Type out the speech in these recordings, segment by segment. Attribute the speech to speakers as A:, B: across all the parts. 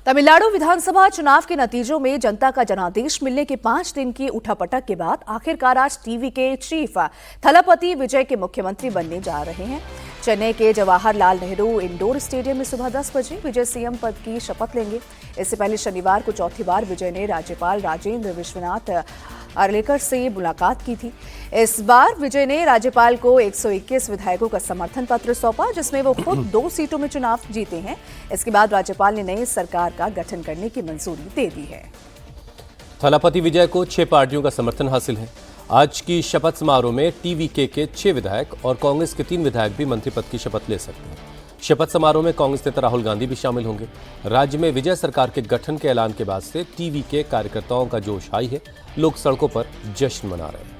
A: तमिलनाडु विधानसभा चुनाव के नतीजों में जनता का जनादेश मिलने के 5 दिन की उठापटक के बाद आखिरकार आज टीवी के चीफ थलापति विजय के मुख्यमंत्री बनने जा रहे हैं। चेन्नई के जवाहरलाल नेहरू इंडोर स्टेडियम में सुबह 10 बजे विजय सीएम पद की शपथ लेंगे। इससे पहले शनिवार को चौथी बार विजय ने राज्यपाल राजेंद्र विश्वनाथ आर्लेकर से मुलाकात की थी। इस बार विजय ने राज्यपाल को 121 विधायकों का समर्थन पत्र सौंपा, जिसमें वो खुद 2 सीटों में चुनाव जीते हैं। इसके बाद राज्यपाल ने नई सरकार का गठन करने की मंजूरी दे दी है।
B: थलापति विजय को 6 पार्टियों का समर्थन हासिल है। आज की शपथ समारोह में टीवीके के 6 विधायक और कांग्रेस के 3 विधायक भी मंत्री पद की शपथ ले सकते हैं। शपथ समारोह में कांग्रेस नेता राहुल गांधी भी शामिल होंगे। राज्य में विजय सरकार के गठन के ऐलान के बाद से टीवीके कार्यकर्ताओं का जोश हाई है। लोग सड़कों पर जश्न मना रहे हैं।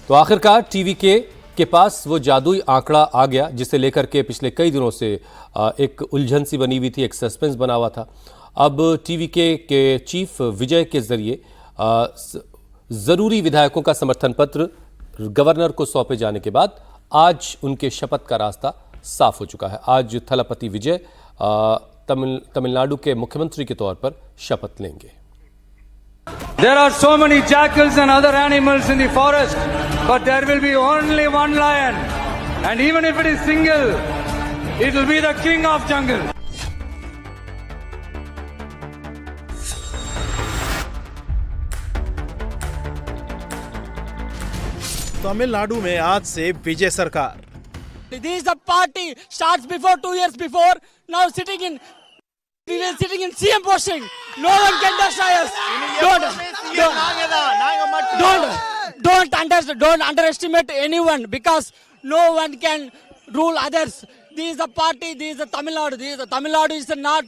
B: तो आखिरकार टीवीके के पास वो जादुई आंकड़ा आ गया, जिसे लेकर के पिछले कई दिनों से एक उलझन सी बनी हुई थी, एक सस्पेंस बना हुआ था। अब टीवीके के चीफ विजय के जरिए जरूरी विधायकों का समर्थन पत्र गवर्नर को सौंपे जाने के बाद आज उनके शपथ का रास्ता साफ हो चुका है। आज थलापति विजय तमिलनाडु के मुख्यमंत्री के तौर पर शपथ लेंगे।
C: There are so many jackals and other animals in the forest, but there will be only one lion, and even if it is single, it will be the king of jungle.
D: Tamil Nadu में आज से विजय सरकार।
E: This is the party starts before 2 years before. Now sitting in CM posting. No one can destroy us. Don't underestimate anyone, because no one can rule others. This is the party. This is the Tamil Nadu. Tamil Nadu is not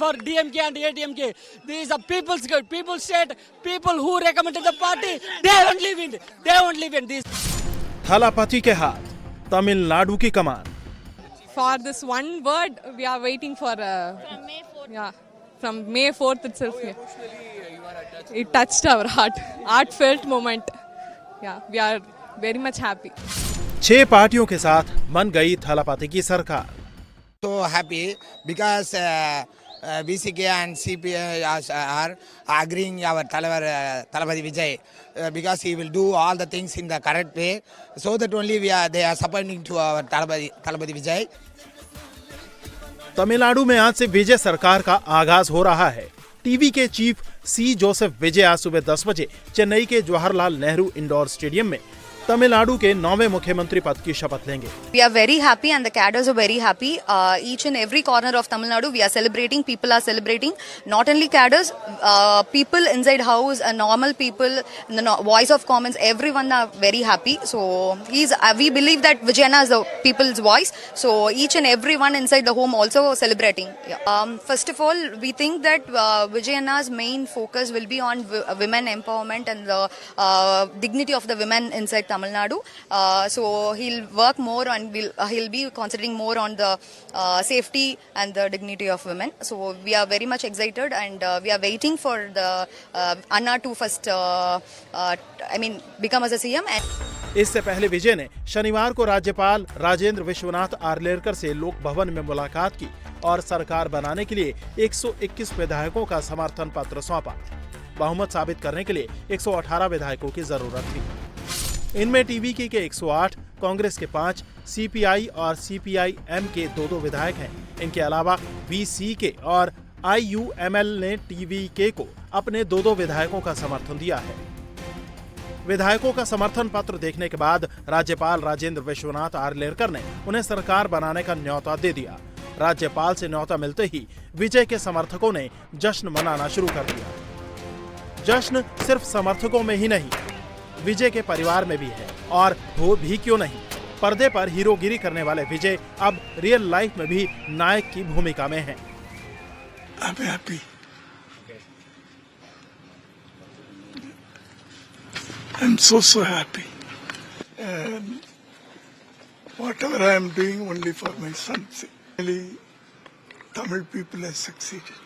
E: for DMK and ADMK. This is the people's state. People who recommended the party, they only win. This.
D: Thalapathy के हाथ, तमिलनाडु की कमान।
F: For this one word, we are waiting for from May 4th itself. It touched our heartfelt moment. Yeah, we are very much happy.
D: 6 पार्टियों के साथ बन गई थलापति की सरकार।
G: So happy because BCK and CPI are agreeing our Thalapati Vijay because he will do all the things in the correct way. So that only they are supporting to our Thalapati Vijay.
D: Tamil Nadu में आज से विजय सरकार का आगाज हो रहा है। TV के चीफ सी जोसेफ विजय आज सुबह 10 बजे चेन्नई के जवाहरलाल नेहरू इंडोर स्टेडियम में तमिलनाडु के 9वें मुख्यमंत्री पद की शपथ लेंगे।
H: We are very happy and the cadres are very happy. Each and every corner of Tamil Nadu we are celebrating. People are celebrating. Not only cadres, people inside house, normal people, the voice of commons, everyone are very happy. So we believe that Vijayana is the people's voice. So each and everyone inside the home also celebrating. Yeah. First of all, we think that Vijayana's main focus will be on women empowerment and the dignity of the women inside Tamil Nadu. So he'll work more on, he'll be concentrating more on the safety and the dignity of women. So we are very much excited and we are waiting for the Anna to first, become as a CM.
D: इससे पहले विजय ने शनिवार को राज्यपाल राजेंद्र विश्वनाथ आर्लेकर से लोक भवन में मुलाकात की और सरकार बनाने के लिए 121 विधायकों का समर्थन पत्र सौंपा। बहुमत साबित करने के लिए 118 विधायकों की जरूरत थी। इनमें टीवीके के 108, कांग्रेस के 5, सीपीआई और सीपीआई-एम के 2 विधायक हैं। इनके अलावा वीसीके और आईयूएमएल ने टीवीके को अपने 2 विधायकों का समर्थन दिया है। विधायकों का समर्थन पत्र देखने के बाद राज्यपाल राजेंद्र विश्वनाथ आर्लेकर ने उन्हें सरकार बनाने का न्योता दे दिया। राज्यपाल से न्योता मिलते ही विजय के समर्थकों ने जश्न मनाना शुरू कर दिया। जश्न सिर्फ समर्थकों में ही नहीं, विजय के परिवार में भी है, और हो भी क्यों नहीं। पर्दे पर हीरोगिरी करने वाले विजय अब रियल लाइफ में भी नायक की भूमिका में हैं।
I: I'm happy. I'm so happy. And whatever I am doing only for my son. Really, Tamil people have succeeded.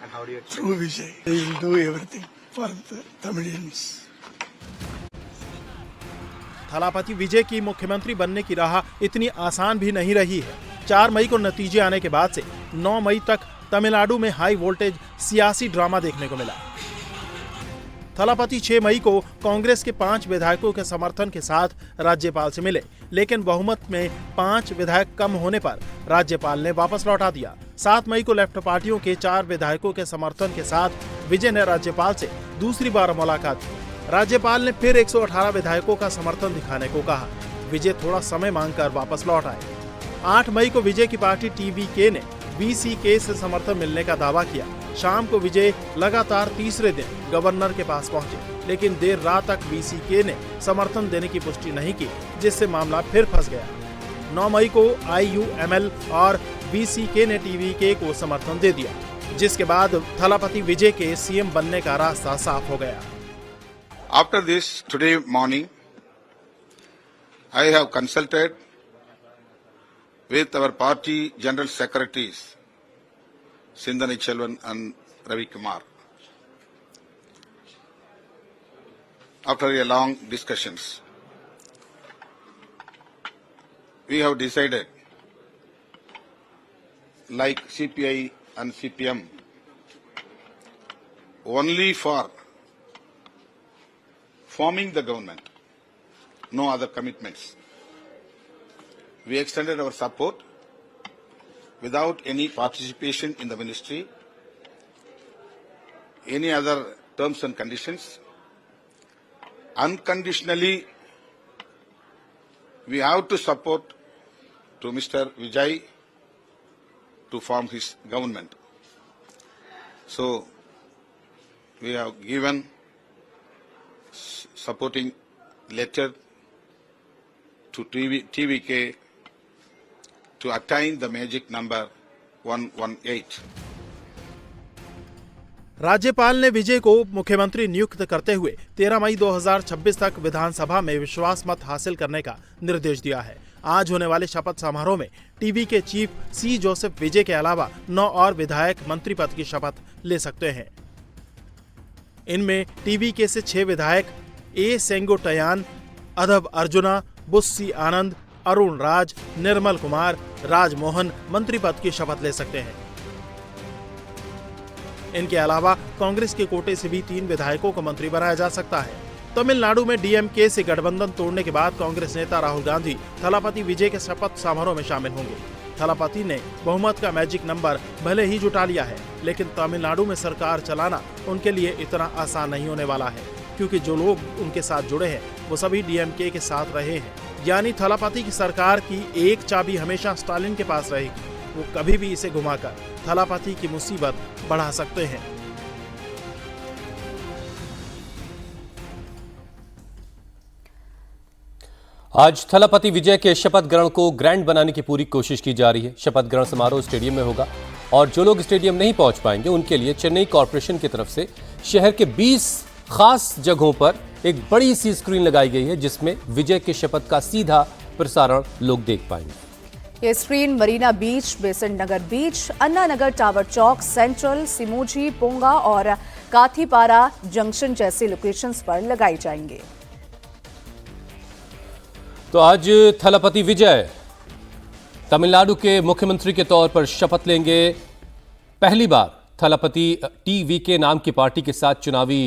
I: And how do you through Vijay, they will do everything for the Tamilians.
D: Thalapathy विजय की मुख्यमंत्री बनने की राह इतनी आसान भी नहीं रही है। 4 मई को नतीजे आने के बाद से 9 मई तक तमिलनाडु में हाई वोल्टेज सियासी ड्रामा देखने को मिला। थलापति 6 मई को कांग्रेस के 5 विधायकों के समर्थन के साथ राज्यपाल से मिले, लेकिन बहुमत में 5 विधायक कम होने पर राज्यपाल ने वापस लौटा दिया। 7 मई को लेफ्ट पार्टियों के 4 विधायकों के समर्थन के साथ विजय ने राज्यपाल से दूसरी बार मुलाकात की। राज्यपाल ने फिर 118 विधायकों का समर्थन दिखाने को कहा। विजय थोड़ा समय मांगकर वापस लौट आए। 8 मई को विजय की पार्टी टीवीके ने वीसीके से समर्थन मिलने का दावा किया। शाम को विजय लगातार तीसरे दिन गवर्नर के पास पहुंचे, लेकिन देर रात तक वीसीके ने समर्थन देने की पुष्टि नहीं की, जिससे मामला फिर फंस गया। 9 मई को आईयूएमएल और वीसीके ने टीवीके को समर्थन दे दिया, जिसके बाद थलापति विजय के सीएम बनने का रास्ता साफ हो गया।
J: After this, today morning, I have consulted with our party general secretaries, Sindhani Chelvan and Ravi Kumar. After a long discussions, we have decided, like CPI and CPM, only for forming the government, no other commitments. We extended our support without any participation in the ministry, any other terms and conditions. Unconditionally, we have to support to Mr. Vijay to form his government. So, we have given supporting letter to TVK to attain the magic number 118.
D: राज्यपाल ने विजय को मुख्यमंत्री नियुक्त करते हुए 13 मई 2026 तक विधानसभा में विश्वास मत हासिल करने का निर्देश दिया है। आज होने वाले शपथ समारोह में टीवी के चीफ सी जोसेफ विजय के अलावा 9 और विधायक मंत्री पद की शपथ ले सकते हैं। इनमें टीवी के से 6 विधायक ए सेंगोटयान, अधब अर्जुना, बुस्सी आनंद, अरुण राज, निर्मल कुमार, राजमोहन मंत्री पद की शपथ ले सकते हैं। इनके अलावा कांग्रेस के कोटे से भी 3 विधायकों को मंत्री बनाया जा सकता है। तमिलनाडु में डीएमके से गठबंधन तोड़ने के बाद कांग्रेस नेता राहुल गांधी थलापति विजय के शपथ समारोह में शामिल होंगे। थलापति ने बहुमत का मैजिक नंबर भले ही जुटा लिया है, लेकिन तमिलनाडु में सरकार चलाना उनके लिए इतना आसान नहीं होने वाला है, क्योंकि जो लोग उनके साथ जुड़े हैं वो सभी डीएमके के साथ रहे हैं। यानी थलापति की सरकार की एक चाबी हमेशा स्टालिन के पास रहेगी। वो कभी भी इसे घुमाकर थलापति की मुसीबत बढ़ा सकते हैं।
B: आज थलापति विजय के शपथ ग्रहण को ग्रैंड बनाने की पूरी कोशिश की जा रही है। शपथ ग्रहण समारोह स्टेडियम में होगा और जो लोग स्टेडियम नहीं पहुंच पाएंगे उनके लिए चेन्नई कॉर्पोरेशन की तरफ से शहर के 20 खास जगहों पर एक बड़ी सी स्क्रीन लगाई गई है, जिसमें विजय के शपथ का सीधा प्रसारण लोग देख पाएंगे।
A: ये स्क्रीन मरीना बीच, बेसन नगर बीच, अन्ना नगर टावर चौक, सेंट्रल, सिमोजी, पोंगा और काथीपारा जंक्शन जैसे लोकेशंस पर लगाई जाएंगे।
B: तो आज थलापति विजय तमिलनाडु के मुख्यमंत्री के तौर पर शपथ लेंगे। पहली बार थलापति टीवीके नाम की पार्टी के साथ चुनावी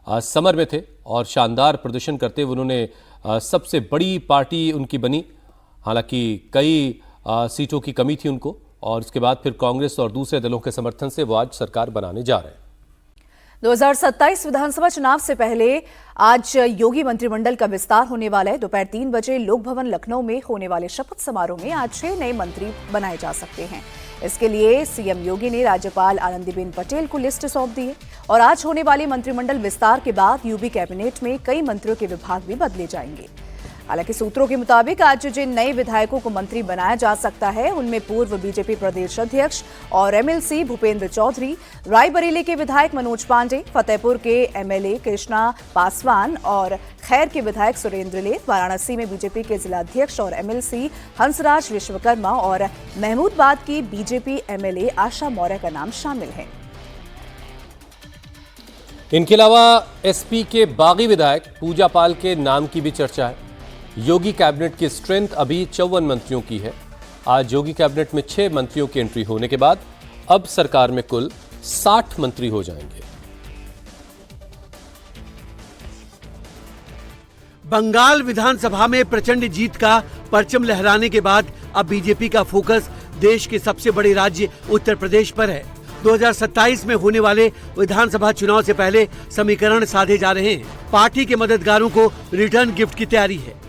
B: समर में थे और शानदार प्रदर्शन करते हुए उन्होंने सबसे बड़ी पार्टी उनकी बनी। हालांकि कई सीटों की कमी थी उनको, और उसके बाद फिर कांग्रेस और दूसरे दलों के समर्थन से वो आज सरकार बनाने जा रहे हैं।
A: 2027 विधानसभा चुनाव से पहले आज योगी मंत्रिमंडल का विस्तार होने वाला है। दोपहर 3 बजे लोक भवन लखनऊ में होने वाले शपथ समारोह में आज 6 नए मंत्री बनाए जा सकते हैं। इसके लिए सीएम योगी ने राज्यपाल आनंदीबेन पटेल को लिस्ट सौंप दी है और आज होने वाले मंत्रिमंडल विस्तार के बाद यूपी कैबिनेट में कई मंत्रियों के विभाग भी बदले जाएंगे। हालांकि सूत्रों के मुताबिक आज जिन नए विधायकों को मंत्री बनाया जा सकता है उनमें पूर्व बीजेपी प्रदेश अध्यक्ष और एमएलसी भूपेंद्र चौधरी, रायबरेली के विधायक मनोज पांडे, फतेहपुर के एमएलए कृष्णा पासवान और खैर के विधायक सुरेंद्र लेथ, वाराणसी में बीजेपी के जिलाध्यक्ष और एमएलसी हंसराज विश्वकर्मा और महमूदाबाद की बीजेपी एमएलए आशा मौर्य का नाम शामिल है।
B: इनके अलावा एसपी के बागी विधायक पूजा पाल के नाम की भी चर्चा है। योगी कैबिनेट की स्ट्रेंथ अभी 54 मंत्रियों की है आज योगी कैबिनेट में 6 मंत्रियों की एंट्री होने के बाद अब सरकार में कुल 60 मंत्री हो जाएंगे।
K: बंगाल विधानसभा में प्रचंड जीत का परचम लहराने के बाद अब बीजेपी का फोकस देश के सबसे बड़े राज्य उत्तर प्रदेश पर है। 2027 में होने वाले विधानसभा चुनाव से पहले समीकरण साधे जा रहे हैं। पार्टी के मददगारों को रिटर्न गिफ्ट की तैयारी है,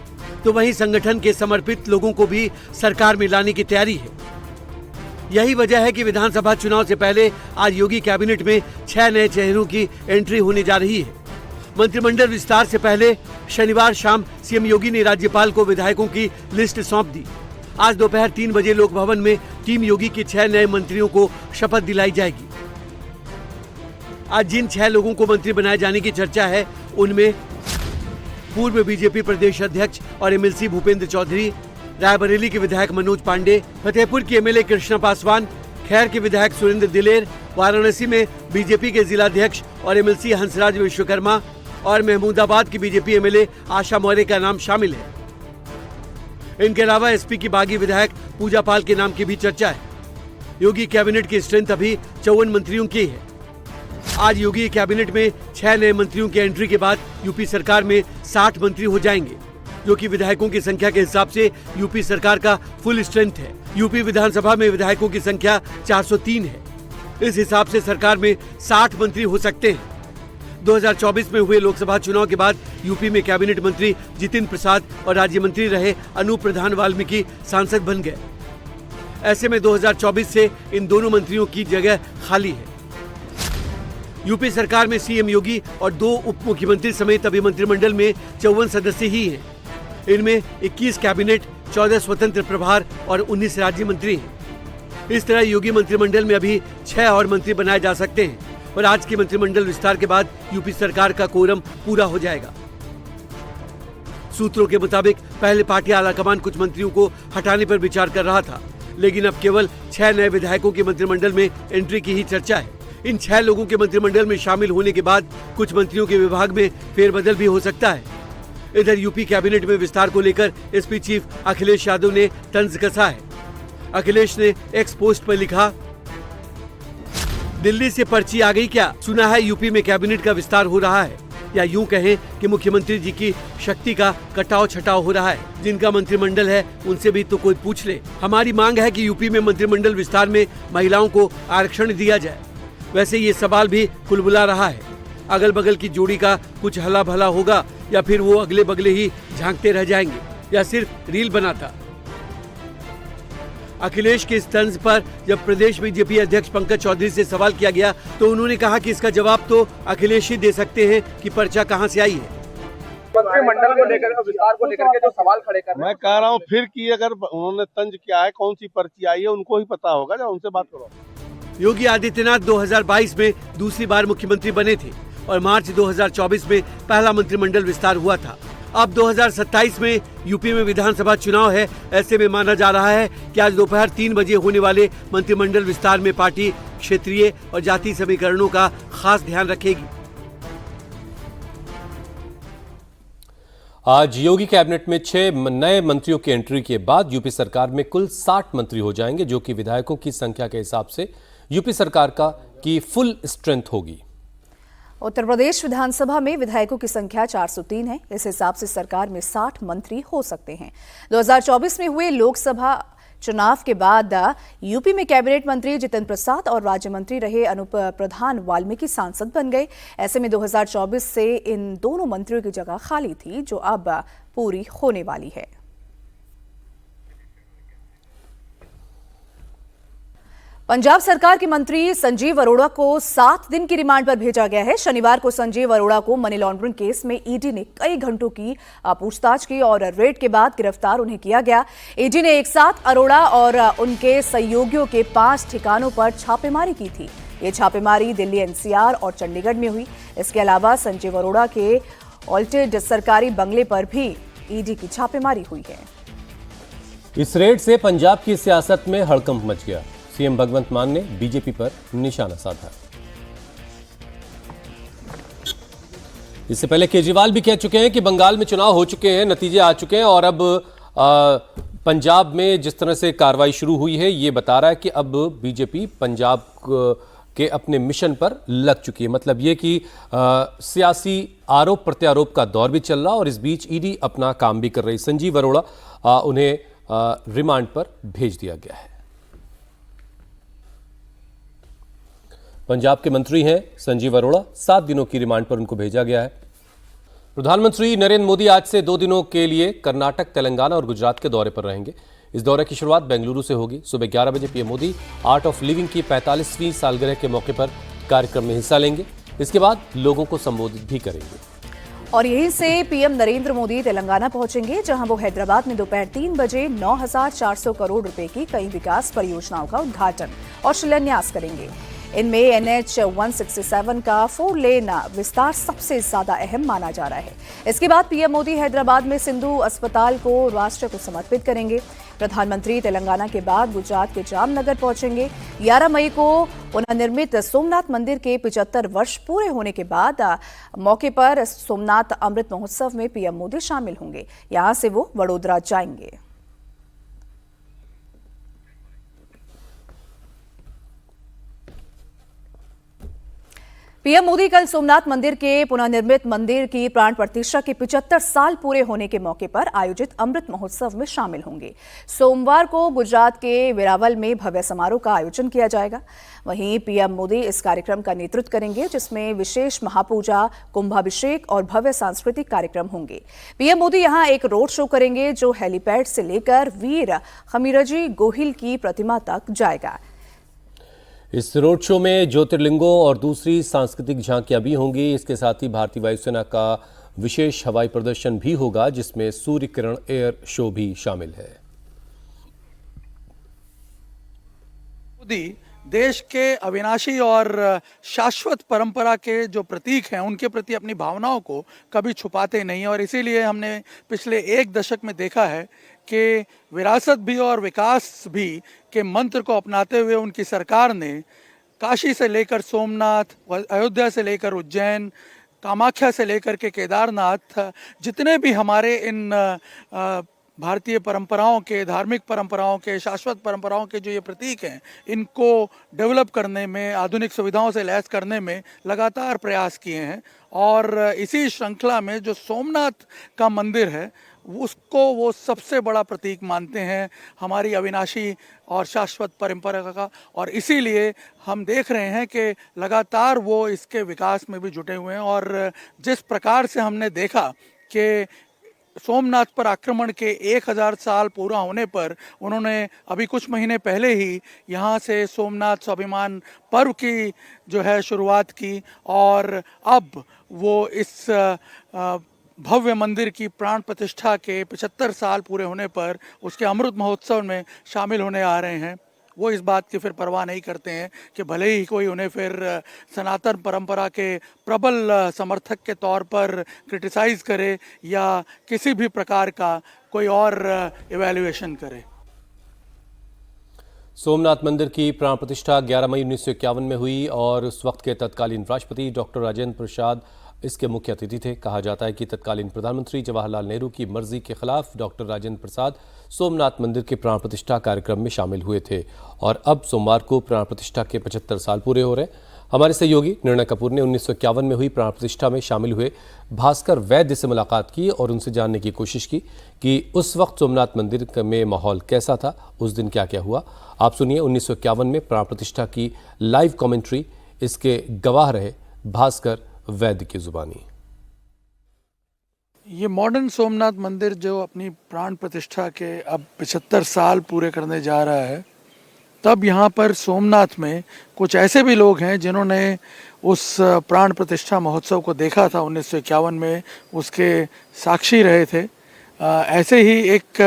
K: तो वहीं संगठन के समर्पित लोगों को भी सरकार में लाने की तैयारी है। यही वजह है कि विधानसभा चुनाव से पहले आज योगी कैबिनेट में 6 नए चेहरों की एंट्री होने जा रही है। मंत्रिमंडल विस्तार से पहले शनिवार शाम सीएम योगी ने राज्यपाल को विधायकों की लिस्ट सौंप दी। आज दोपहर 3 बजे लोक भवन में टीम योगी के 6 नए मंत्रियों को शपथ दिलाई जाएगी। आज जिन 6 लोगों को मंत्री बनाए जाने की चर्चा है, उनमें पूर्व बीजेपी प्रदेश अध्यक्ष और एमएलसी भूपेंद्र चौधरी, रायबरेली के विधायक मनोज पांडे, फतेहपुर के एमएलए कृष्णा पासवान, खैर के विधायक सुरेंद्र दिलेर, वाराणसी में बीजेपी के जिलाध्यक्ष और एमएलसी हंसराज विश्वकर्मा और महमूदाबाद की बीजेपी एमएलए आशा मौर्य का नाम शामिल है। इनके अलावा एसपी की बागी विधायक पूजा पाल के नाम की भी चर्चा है। योगी कैबिनेट की स्ट्रेंथ अभी 54 मंत्रियों की है। आज योगी कैबिनेट में 6 नए मंत्रियों की एंट्री के बाद यूपी सरकार में 60 मंत्री हो जाएंगे, जो कि विधायकों की संख्या के हिसाब से यूपी सरकार का फुल स्ट्रेंथ है। यूपी विधानसभा में विधायकों की संख्या 403 है। इस हिसाब से सरकार में 60 मंत्री हो सकते हैं। 2024 में हुए लोकसभा चुनाव के बाद यूपी में कैबिनेट मंत्री जितिन प्रसाद और राज्य मंत्री रहे अनूप प्रधान वाल्मीकि सांसद बन गए। ऐसे में 2024 से इन दोनों मंत्रियों की जगह खाली है। यूपी सरकार में सीएम योगी और 2 उप मुख्यमंत्री समेत अभी मंत्रिमंडल में 54 सदस्य ही हैं। इनमें 21 कैबिनेट, 14 स्वतंत्र प्रभार और 19 राज्य मंत्री हैं। इस तरह योगी मंत्रिमंडल में अभी 6 और मंत्री बनाए जा सकते हैं और आज के मंत्रिमंडल विस्तार के बाद यूपी सरकार का कोरम पूरा हो जाएगा। सूत्रों के मुताबिक पहले पार्टी आलाकमान कुछ मंत्रियों को हटाने पर विचार कर रहा था, लेकिन अब केवल 6 नए विधायकों के मंत्रिमंडल में एंट्री की ही चर्चा है। इन 6 लोगों के मंत्रिमंडल में शामिल होने के बाद कुछ मंत्रियों के विभाग में फेरबदल भी हो सकता है। इधर यूपी कैबिनेट में विस्तार को लेकर एसपी चीफ अखिलेश यादव ने तंज कसा है। अखिलेश ने एक्स पोस्ट पर लिखा, दिल्ली से पर्ची आ गई क्या? सुना है यूपी में कैबिनेट का विस्तार हो रहा है, या यूं कहें कि मुख्यमंत्री जी की शक्ति का कटाव छटाव हो रहा है। जिनका मंत्रिमंडल है उनसे भी तो कोई पूछ ले। हमारी मांग है कि यूपी में मंत्रिमंडल विस्तार में महिलाओं को आरक्षण दिया जाए। वैसे ये सवाल भी कुलबुला रहा है। अगल बगल की जोड़ी का कुछ हला भला होगा या फिर वो अगले बगले ही झांकते रह जाएंगे या सिर्फ रील बनाता। अखिलेश के इस तंज पर जब प्रदेश बीजेपी अध्यक्ष पंकज चौधरी से सवाल किया गया तो उन्होंने कहा कि इसका जवाब तो अखिलेश ही दे सकते हैं कि पर्चा कहां से आई है।
L: मंत्रिमंडल को लेकर, विस्तार को लेकर के जो सवाल खड़े कर रहे हैं, मैं कह रहा हूं फिर कि अगर उन्होंने तंज किया है, कौन सी पर्ची आई है, उनको ही पता होगा, जब उनसे बात करो।
K: योगी आदित्यनाथ 2022 में दूसरी बार मुख्यमंत्री बने थे और मार्च 2024 में पहला मंत्रिमंडल विस्तार हुआ था। अब 2027 में यूपी में विधानसभा चुनाव है। ऐसे में माना जा रहा है कि आज दोपहर 3 बजे होने वाले मंत्रिमंडल विस्तार में पार्टी क्षेत्रीय और जातीय समीकरणों का खास ध्यान रखेगी।
B: आज योगी कैबिनेट में 6 नए मंत्रियों की एंट्री के बाद यूपी सरकार में कुल 60 मंत्री हो जाएंगे, जो कि विधायकों की संख्या के हिसाब से यूपी सरकार की फुल स्ट्रेंथ होगी।
A: उत्तर प्रदेश विधानसभा में विधायकों की संख्या 403 है। इस हिसाब से सरकार में 60 मंत्री हो सकते हैं। 2024 में हुए लोकसभा चुनाव के बाद यूपी में कैबिनेट मंत्री जितिन प्रसाद और राज्य मंत्री रहे अनूप प्रधान वाल्मीकि सांसद बन गए। ऐसे में 2024 से इन दोनों मंत्रियों की जगह खाली थी, जो अब पूरी होने वाली है। पंजाब सरकार के मंत्री संजीव अरोड़ा को 7 दिन की रिमांड पर भेजा गया है। शनिवार को संजीव अरोड़ा को मनी लॉन्ड्रिंग केस में ईडी ने कई घंटों की पूछताछ की और रेड के बाद गिरफ्तार उन्हें किया गया। ईडी ने एक साथ अरोड़ा और उनके सहयोगियों के 5 ठिकानों पर छापेमारी की थी। ये छापेमारी दिल्ली, एनसीआर और चंडीगढ़ में हुई। इसके अलावा संजीव अरोड़ा के ऑल्टेड सरकारी बंगले पर भी ईडी की छापेमारी हुई है।
B: इस रेड से पंजाब की सियासत में हड़कंप मच गया। सीएम भगवंत मान ने बीजेपी पर निशाना साधा। इससे पहले केजरीवाल भी कह चुके हैं कि बंगाल में चुनाव हो चुके हैं, नतीजे आ चुके हैं और अब पंजाब में जिस तरह से कार्रवाई शुरू हुई है ये बता रहा है कि अब बीजेपी पंजाब के अपने मिशन पर लग चुकी है। मतलब ये कि सियासी आरोप प्रत्यारोप का दौर भी चल रहा और इस बीच ईडी अपना काम भी कर रही। संजीव अरोड़ा उन्हें रिमांड पर भेज दिया गया है। पंजाब के मंत्री हैं संजीव अरोड़ा, 7 दिनों की रिमांड पर उनको भेजा गया है। प्रधानमंत्री नरेंद्र मोदी आज से 2 दिनों के लिए कर्नाटक, तेलंगाना और गुजरात के दौरे पर रहेंगे। इस दौरे की शुरुआत बेंगलुरु से होगी। सुबह 11 बजे PM Modi art of living की 45वीं सालगिरह के मौके पर कार्यक्रम में हिस्सा लेंगे। इसके बाद लोगों को संबोधित भी करेंगे।
A: और यहीं से पीएम नरेंद्र मोदी तेलंगाना पहुंचेंगे, जहां वो हैदराबाद में दोपहर 3 बजे 9,400 करोड़ रुपए की कई विकास परियोजनाओं का उद्घाटन और शिलान्यास करेंगे। इनमें NH 167 का 4 लेन विस्तार सबसे ज्यादा अहम माना जा रहा है। इसके बाद पीएम मोदी हैदराबाद में सिंधु अस्पताल को राष्ट्र को समर्पित करेंगे। प्रधानमंत्री तेलंगाना के बाद गुजरात के जामनगर पहुंचेंगे। 11 मई को पुनर्निर्मित सोमनाथ मंदिर के 75 वर्ष पूरे होने के बाद मौके पर सोमनाथ अमृत महोत्सव में पीएम मोदी शामिल होंगे। यहां से वो वडोदरा जाएंगे। पीएम मोदी कल सोमनाथ मंदिर के पुनर्निर्मित मंदिर की प्राण प्रतिष्ठा के 75 साल पूरे होने के मौके पर आयोजित अमृत महोत्सव में शामिल होंगे। सोमवार को गुजरात के वेरावल में भव्य समारोह का आयोजन किया जाएगा। वहीं पीएम मोदी इस कार्यक्रम का नेतृत्व करेंगे, जिसमें विशेष महापूजा, कुंभाभिषेक और भव्य सांस्कृतिक कार्यक्रम होंगे। पीएम मोदी यहां एक रोड शो करेंगे जो हेलीपैड से लेकर वीर खमीरजी गोहिल की प्रतिमा तक जाएगा।
B: इस रोड शो में ज्योतिर्लिंगों और दूसरी सांस्कृतिक झांकियां भी होंगी। इसके साथ ही भारतीय वायुसेना का विशेष हवाई प्रदर्शन भी होगा, जिसमें सूर्य किरण एयर शो भी शामिल है।
M: मोदी देश के अविनाशी और शाश्वत परंपरा के जो प्रतीक हैं उनके प्रति अपनी भावनाओं को कभी छुपाते नहीं, और इसीलिए हमने पिछले 1 दशक में देखा है कि विरासत भी और विकास भी के मंत्र को अपनाते हुए उनकी सरकार ने काशी से लेकर सोमनाथ, अयोध्या से लेकर उज्जैन, कामाख्या से लेकर के केदारनाथ, जितने भी हमारे इन भारतीय परंपराओं के, धार्मिक परंपराओं के, शाश्वत परंपराओं के जो ये प्रतीक हैं, इनको डेवलप करने में, आधुनिक सुविधाओं से लैस करने में लगातार प्रयास किए हैं। और इसी श्रृंखला में जो सोमनाथ का मंदिर है उसको वो सबसे बड़ा प्रतीक मानते हैं हमारी अविनाशी और शाश्वत परंपरा का, और इसीलिए हम देख रहे हैं कि लगातार वो इसके विकास में भी जुटे हुए हैं। और जिस प्रकार से हमने देखा कि सोमनाथ पर आक्रमण के 1000 साल पूरा होने पर उन्होंने अभी कुछ महीने पहले ही यहाँ से सोमनाथ स्वाभिमान पर्व की जो है शुरुआत की, और अब वो इस भव्य मंदिर की प्राण प्रतिष्ठा के 75 साल पूरे होने पर उसके अमृत महोत्सव में शामिल होने आ रहे हैं। वो इस बात की फिर परवाह नहीं करते हैं कि भले ही कोई उन्हें फिर सनातन परंपरा के प्रबल समर्थक के तौर पर क्रिटिसाइज करे या किसी भी प्रकार का कोई और इवैल्यूएशन करे।
B: सोमनाथ मंदिर की प्राण प्रतिष्ठा 11 मई 1951 में हुई और उस वक्त के तत्कालीन राष्ट्रपति डॉक्टर राजेंद्र प्रसाद इसके मुख्य अतिथि थे। कहा जाता है कि तत्कालीन प्रधानमंत्री जवाहरलाल नेहरू की मर्जी के खिलाफ डॉक्टर राजेंद्र प्रसाद सोमनाथ मंदिर के प्राण प्रतिष्ठा कार्यक्रम में शामिल हुए थे और अब सोमवार को प्राण प्रतिष्ठा के 75 साल पूरे हो रहे हैं। हमारे सहयोगी निर्णय कपूर ने 1951 में हुई प्राण प्रतिष्ठा में शामिल हुए भास्कर वैद्य से मुलाकात की और उनसे जानने की कोशिश की कि उस वक्त सोमनाथ मंदिर में माहौल कैसा था, उस दिन क्या क्या हुआ। आप सुनिए 1951 में प्राण प्रतिष्ठा की लाइव कमेंट्री, इसके गवाह रहे भास्कर वैद्य की जुबानी।
M: ये मॉडर्न सोमनाथ मंदिर जो अपनी प्राण प्रतिष्ठा के अब 75 साल पूरे करने जा रहा है, तब यहाँ पर सोमनाथ में कुछ ऐसे भी लोग हैं जिन्होंने उस प्राण प्रतिष्ठा महोत्सव को देखा था 1951 में, उसके साक्षी रहे थे। ऐसे ही एक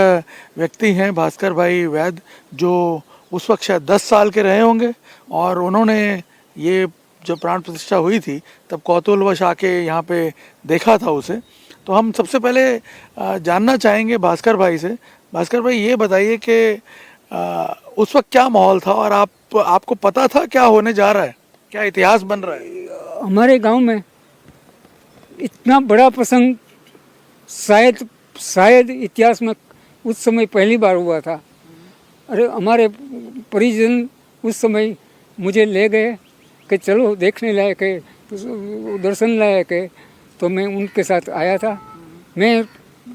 M: व्यक्ति हैं भास्कर भाई वैद्य, जो उस वक्त शायद 10 साल के रहे होंगे और उन्होंने ये जब प्राण प्रतिष्ठा हुई थी तब कौतूहलवश आके यहाँ पे देखा था उसे। तो हम सबसे पहले जानना चाहेंगे भास्कर भाई से। भास्कर भाई, ये बताइए कि उस वक्त क्या माहौल था और आपको पता था क्या होने जा रहा है, क्या इतिहास बन रहा है?
N: हमारे गांव में इतना बड़ा प्रसंग शायद इतिहास में
E: उस समय पहली बार हुआ था। अरे हमारे परिजन उस समय मुझे ले गए कि चलो देखने लायक है, दर्शन लायक है, तो मैं उनके साथ आया था। मैं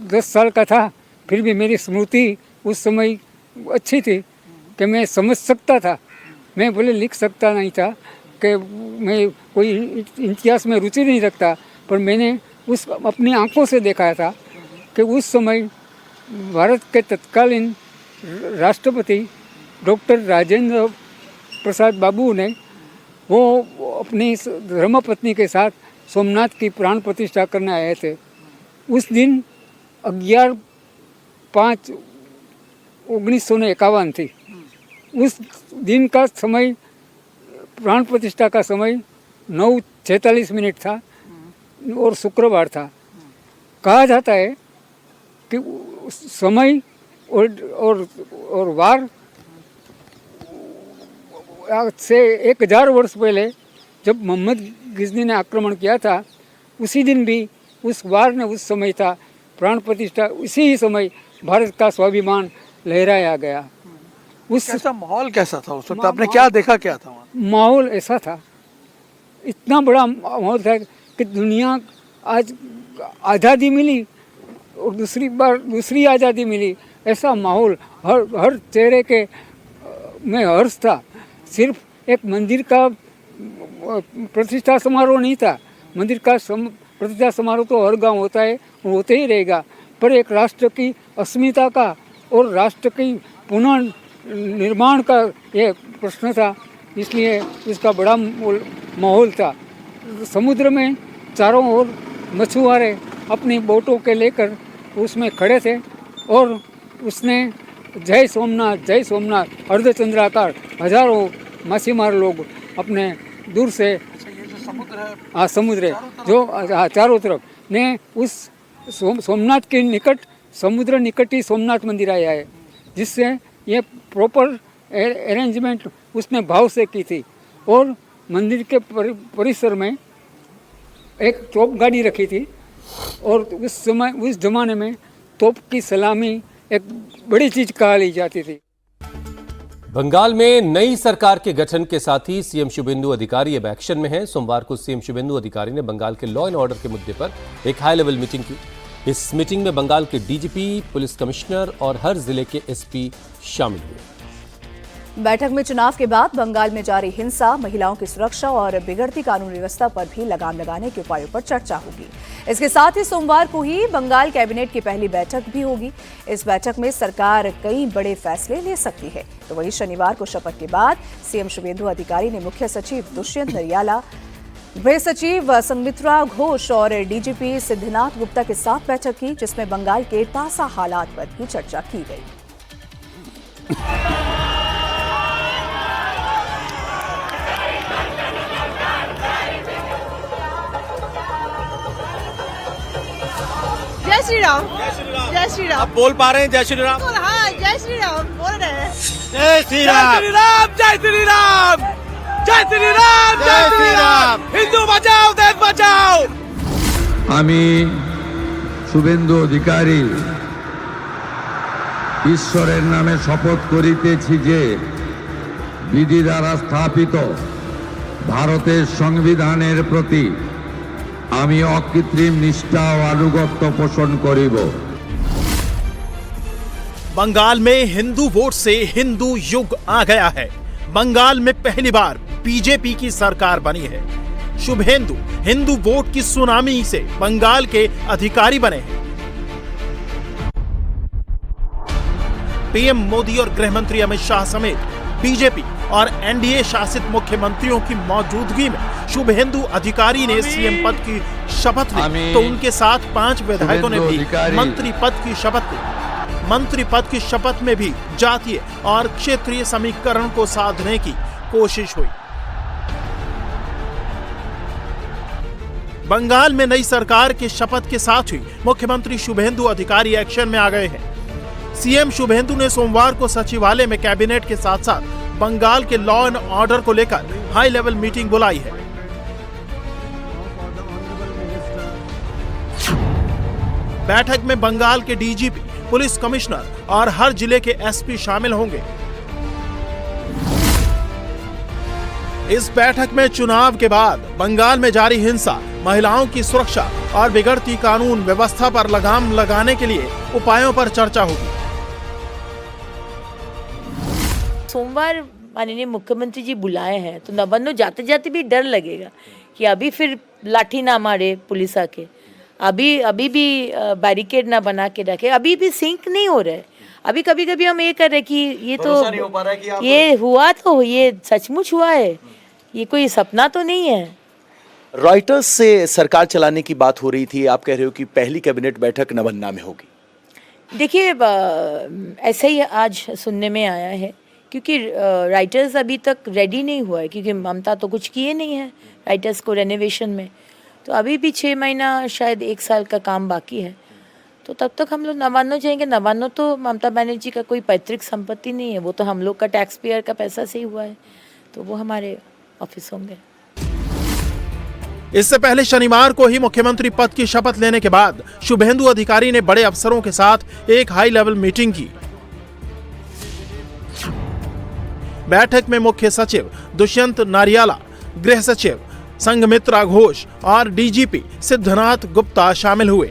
E: 10 साल का था, फिर भी मेरी स्मृति उस समय अच्छी थी कि मैं समझ सकता था। मैं भले लिख सकता नहीं था कि मैं कोई इतिहास में रुचि नहीं रखता, पर मैंने उस अपनी आंखों से देखा था कि उस समय भारत के तत्कालीन राष्ट्रपति डॉक्टर राजेंद्र प्रसाद बाबू ने वो अपनी धर्मपत्नी के साथ सोमनाथ की प्राण प्रतिष्ठा करने आए थे। उस दिन 11/5/1951 थी। उस दिन का समय, प्राण प्रतिष्ठा का समय 9:46 था और शुक्रवार था। कहा जाता है कि समय और वार से 1000 वर्ष पहले जब मोहम्मद गिजनी ने आक्रमण किया था, उसी दिन भी उस वार ने उस समय था प्राण प्रतिष्ठा, उसी ही समय भारत का स्वाभिमान लहराया गया। उस
M: कैसा माहौल कैसा था उस वक्त? आपने क्या देखा, क्या था वहाँ?
E: माहौल ऐसा था, इतना बड़ा माहौल था कि दुनिया आज आज़ादी मिली और दूसरी आज़ादी मिली, ऐसा माहौल हर चेहरे के में हर्ष था। सिर्फ एक मंदिर का प्रतिष्ठा समारोह नहीं था। मंदिर का प्रतिष्ठा समारोह तो हर गांव होता है, होते ही रहेगा, पर एक राष्ट्र की अस्मिता का और राष्ट्र की पुनः निर्माण का ये प्रश्न था, इसलिए इसका बड़ा माहौल था। समुद्र में चारों ओर मछुआरे अपनी बोटों के लेकर उसमें खड़े थे और उसने जय सोमनाथ अर्धचंद्राकार हजारों मछुआरे लोग अपने दूर से समुद्र है जो चारों तरफ ने उस सोमनाथ के निकट, समुद्र निकट ही सोमनाथ मंदिर आया है, जिससे ये प्रॉपर अरेंजमेंट उसने भाव से की थी। और मंदिर के परिसर में एक तोप गाड़ी रखी थी और उस जमाने में तोप की सलामी एक बड़ी चीज कही जाती थी।
B: बंगाल में नई सरकार के गठन के साथ ही सीएम शुभेंदु अधिकारी अब एक्शन में हैं। सोमवार को सीएम शुभेंदु अधिकारी ने बंगाल के लॉ एंड ऑर्डर के मुद्दे पर एक हाई लेवल मीटिंग की। इस मीटिंग में बंगाल के डीजीपी, पुलिस कमिश्नर और हर जिले के एसपी शामिल हुए।
A: बैठक में चुनाव के बाद बंगाल में जारी हिंसा, महिलाओं की सुरक्षा और बिगड़ती कानून व्यवस्था पर भी लगाम लगाने के उपायों पर चर्चा होगी। इसके साथ ही सोमवार को ही बंगाल कैबिनेट की पहली बैठक भी होगी। इस बैठक में सरकार कई बड़े फैसले ले सकती है। तो वहीं शनिवार को शपथ के बाद सीएम शुभेंदु अधिकारी ने मुख्य सचिव दुष्यंत नरियाला, गृह सचिव संमित्रा घोष और डीजीपी सिद्धनाथ गुप्ता के साथ बैठक की, जिसमें बंगाल के ताजा हालात पर भी चर्चा की गई।
N: जय श्री राम, जय श्री राम।
L: आप बोल पा रहे हैं जय श्री राम?
N: हाँ, जय श्री राम बोल रहे हैं।
L: जय श्री राम, जय श्री राम, जय श्री राम, जय श्री राम, जय श्री राम। हिंदू बचाओ, देश बचाओ।
O: আমি শুভেন্দু অধিকারী ঈশ্বরের নামে শপথ করিতেছি যে বিধি দ্বারা স্থাপিত ভারতের সংবিধানের প্রতি আমি অকৃত্রিম নিষ্ঠা ও আনুগত্য পোষণ করিব।
D: बंगाल में हिंदू वोट से हिंदू युग आ गया है। बंगाल में पहली बार बीजेपी की सरकार बनी है। शुभेंदु हिंदू वोट की सुनामी से बंगाल के अधिकारी बने हैं। पीएम मोदी और गृह मंत्री अमित शाह समेत बीजेपी और एनडीए शासित मुख्यमंत्रियों की मौजूदगी में शुभेंदु अधिकारी ने सीएम पद की शपथ ली, तो उनके साथ 5 विधायकों ने भी मंत्री पद की शपथ ली। मंत्री पद की शपथ में भी जातीय और क्षेत्रीय समीकरण को साधने की कोशिश हुई। बंगाल में नई सरकार के शपथ के साथ ही मुख्यमंत्री शुभेंदु अधिकारी एक्शन में आ गए हैं। सीएम शुभेंदु ने सोमवार को सचिवालय में कैबिनेट के साथ साथ बंगाल के लॉ एंड ऑर्डर को लेकर हाई लेवल मीटिंग बुलाई है। बैठक में बंगाल के डीजीपी, पुलिस कमिश्नर और हर जिले के एसपी शामिल होंगे। इस बैठक में चुनाव के बाद बंगाल में जारी हिंसा, महिलाओं की सुरक्षा और बिगड़ती कानून व्यवस्था पर लगाम लगाने के लिए उपायों पर चर्चा होगी।
P: सोमवार माननीय मुख्यमंत्री जी बुलाए हैं, तो नवान्न जाते जाते भी डर लगेगा कि अभी फिर लाठी ना मारे पुलिस आके, अभी भी बैरिकेड ना बना के रखे, अभी भी सिंक नहीं हो रहा है। अभी कभी कभी हम ये कर रहे कि ये तो ये हुआ, तो ये सचमुच हुआ है, ये कोई सपना तो नहीं है।
Q: रॉयटर्स से सरकार चलाने की बात हो रही थी, आप कह रहे हो कि पहली कैबिनेट बैठक नवन्ना में होगी।
P: देखिए, ऐसा ही आज सुनने में आया है, क्योंकि राइटर्स अभी तक रेडी नहीं हुआ है, क्योंकि ममता तो कुछ किए नहीं है राइटर्स को रेनोवेशन में, तो अभी भी 6 महीना शायद 1 साल का काम बाकी है। तो तब तक हम लोग नवान्न जाएंगे। नवान्न तो ममता बनर्जी का कोई पैतृक संपत्ति नहीं है, वो तो हम लोग का टैक्स पेयर का पैसा से ही हुआ है, तो वो हमारे ऑफिस होंगे।
D: इससे पहले शनिवार को ही मुख्यमंत्री पद की शपथ लेने के बाद शुभेंदु अधिकारी ने बड़े अफसरों के साथ एक हाई लेवल मीटिंग की। बैठक में मुख्य सचिव दुष्यंत नारियाला, गृह सचिव संघमित्रा घोष और डीजीपी सिद्धनाथ गुप्ता शामिल हुए।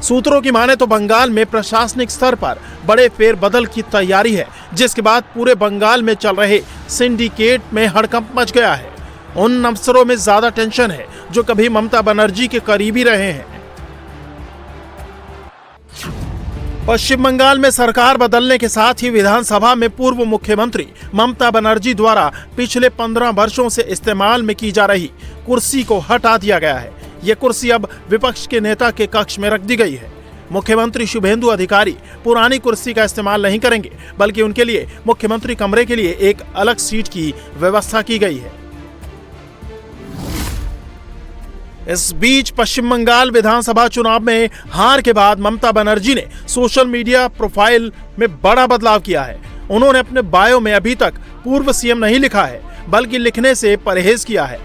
D: सूत्रों की माने तो बंगाल में प्रशासनिक स्तर पर बड़े फेरबदल की तैयारी है, जिसके बाद पूरे बंगाल में चल रहे सिंडिकेट में हड़कंप मच गया है। उन अफसरों में ज्यादा टेंशन है जो कभी ममता बनर्जी के करीबी रहे हैं। पश्चिम बंगाल में सरकार बदलने के साथ ही विधानसभा में पूर्व मुख्यमंत्री ममता बनर्जी द्वारा पिछले 15 वर्षों से इस्तेमाल में की जा रही कुर्सी को हटा दिया गया है। ये कुर्सी अब विपक्ष के नेता के कक्ष में रख दी गई है। मुख्यमंत्री शुभेंदु अधिकारी पुरानी कुर्सी का इस्तेमाल नहीं करेंगे, बल्कि उनके लिए मुख्यमंत्री कमरे के लिए एक अलग सीट की व्यवस्था की गई है। इस बीच पश्चिम बंगाल विधानसभा चुनाव में हार के बाद ममता बनर्जी ने सोशल मीडिया प्रोफाइल में बड़ा बदलाव किया है। उन्होंने अपने बायो में अभी तक पूर्व सीएम नहीं लिखा है, बल्कि लिखने से परहेज किया है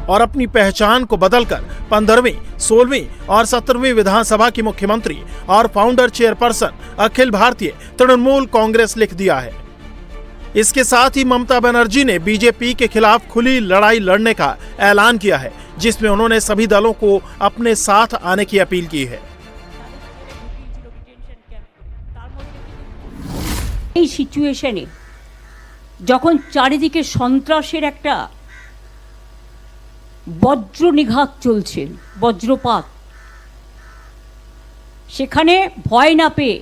D: और अपनी पहचान को बदलकर 15वीं, 16वीं और 17वीं विधानसभा की मुख्यमंत्री और फाउंडर चेयरपर्सन अखिल भारतीय तृणमूल कांग्रेस लिख दिया है। इसके साथ ही ममता बनर्जी ने बीजेपी के खिलाफ खुली लड़ाई लड़ने का ऐलान किया है, जिसमें उन्होंने सभी दलों को अपने साथ आने की अपील की है।
R: এই সিচুয়েশনে যখন চারিদিকে সন্ত্রাসের একটা বজ্র নিঘাত চলছে, বজ্রপাত, সেখানে ভয় না পেয়ে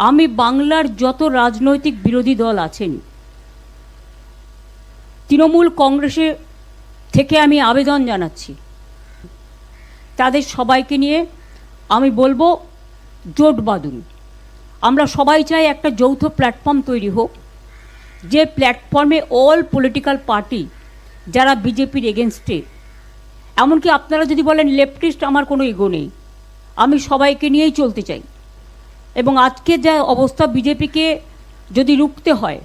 R: আমি বাংলার যত রাজনৈতিক বিরোধী দল আছেন, তৃণমূল কংগ্রেসে থেকে আমি আবেদন জানাচ্ছি, তাদের সবাইকে নিয়ে আমি বলবো জোট বাঁধুন। আমরা সবাই চাই একটা যৌথ প্ল্যাটফর্ম তৈরি হোক, যে প্ল্যাটফর্মে অল পলিটিক্যাল পার্টি যারা বিজেপির এগেনস্টে, এমনকি আপনারা যদি বলেন লেফটিস্ট, আমার কোনো ইগো নেই, আমি সবাইকে নিয়েই চলতে চাই। এবং আজকে যা অবস্থা, বিজেপিকে যদি রুখতে হয়,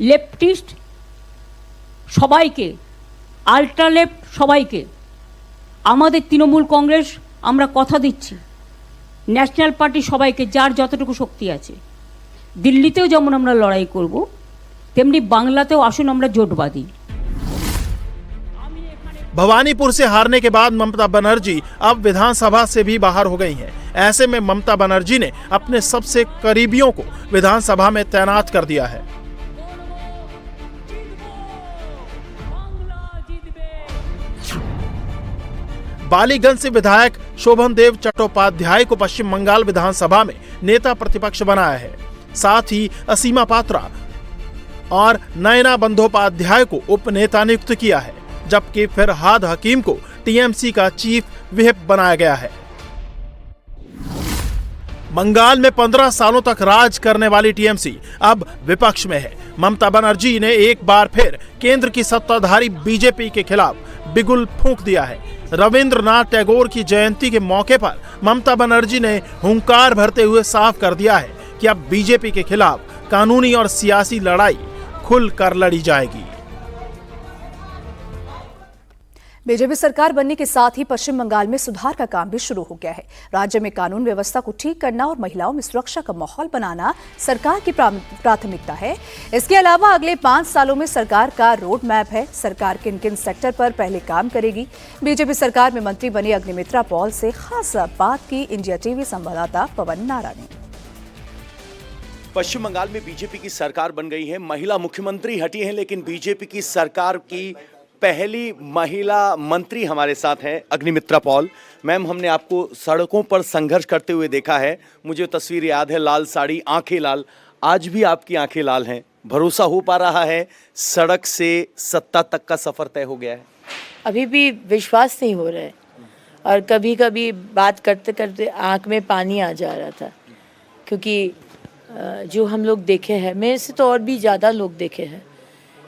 R: লেফটিস্ট সবাইকে, আল্ট্রা লেফট সবাইকে, আমাদের তৃণমূল কংগ্রেস আমরা কথা দিচ্ছি, ন্যাশনাল পার্টি সবাইকে, যার যতটুকু শক্তি আছে, দিল্লিতেও যেমন আমরা লড়াই করব, তেমনি বাংলাতেও আসুন আমরা জোট বাঁধি।
D: भवानीपुर से हारने के बाद ममता बनर्जी अब विधानसभा से भी बाहर हो गई हैं। ऐसे में ममता बनर्जी ने अपने सबसे करीबियों को विधानसभा में तैनात कर दिया है। बालीगंज से विधायक शोभन देव चट्टोपाध्याय को पश्चिम बंगाल विधानसभा में नेता प्रतिपक्ष बनाया है। साथ ही असीमा पात्रा और नयना बंदोपाध्याय को उपनेता नियुक्त किया है, जबकि फरहाद हकीम को टीएमसी का चीफ व्हिप बनाया गया है। बंगाल में 15 सालों तक राज करने वाली टीएमसी अब विपक्ष में है। ममता बनर्जी ने एक बार फिर केंद्र की सत्ताधारी बीजेपी के खिलाफ बिगुल फूंक दिया है। रविंद्रनाथ टैगोर की जयंती के मौके पर ममता बनर्जी ने हुंकार भरते हुए साफ कर दिया है कि अब बीजेपी के खिलाफ कानूनी और सियासी लड़ाई खुलकर लड़ी जाएगी।
A: बीजेपी सरकार बनने के साथ ही पश्चिम बंगाल में सुधार का काम भी शुरू हो गया है। राज्य में कानून व्यवस्था को ठीक करना और महिलाओं में सुरक्षा का माहौल बनाना सरकार की प्राथमिकता है। इसके अलावा अगले 5 सालों में सरकार का रोड मैप है। सरकार किन किन सेक्टर पर पहले काम करेगी। बीजेपी सरकार में मंत्री बने अग्निमित्रा पॉल से खास बात की इंडिया टीवी संवाददाता पवन नारा ने।
Q: पश्चिम बंगाल में बीजेपी की सरकार बन गई है, महिला मुख्यमंत्री हटी है, लेकिन बीजेपी की सरकार की पहली महिला मंत्री हमारे साथ हैं अग्निमित्रा पॉल। मैम, हमने आपको सड़कों पर संघर्ष करते हुए देखा है। मुझे तस्वीर याद है, लाल साड़ी, आंखें लाल। आज भी आपकी आंखें लाल हैं। भरोसा हो पा रहा है सड़क से सत्ता तक का सफर तय हो गया है?
P: अभी भी विश्वास नहीं हो रहा है और कभी कभी बात करते करते आंख में पानी आ जा रहा था, क्योंकि जो हम लोग देखे हैं, मेरे से तो और भी ज़्यादा लोग देखे हैं,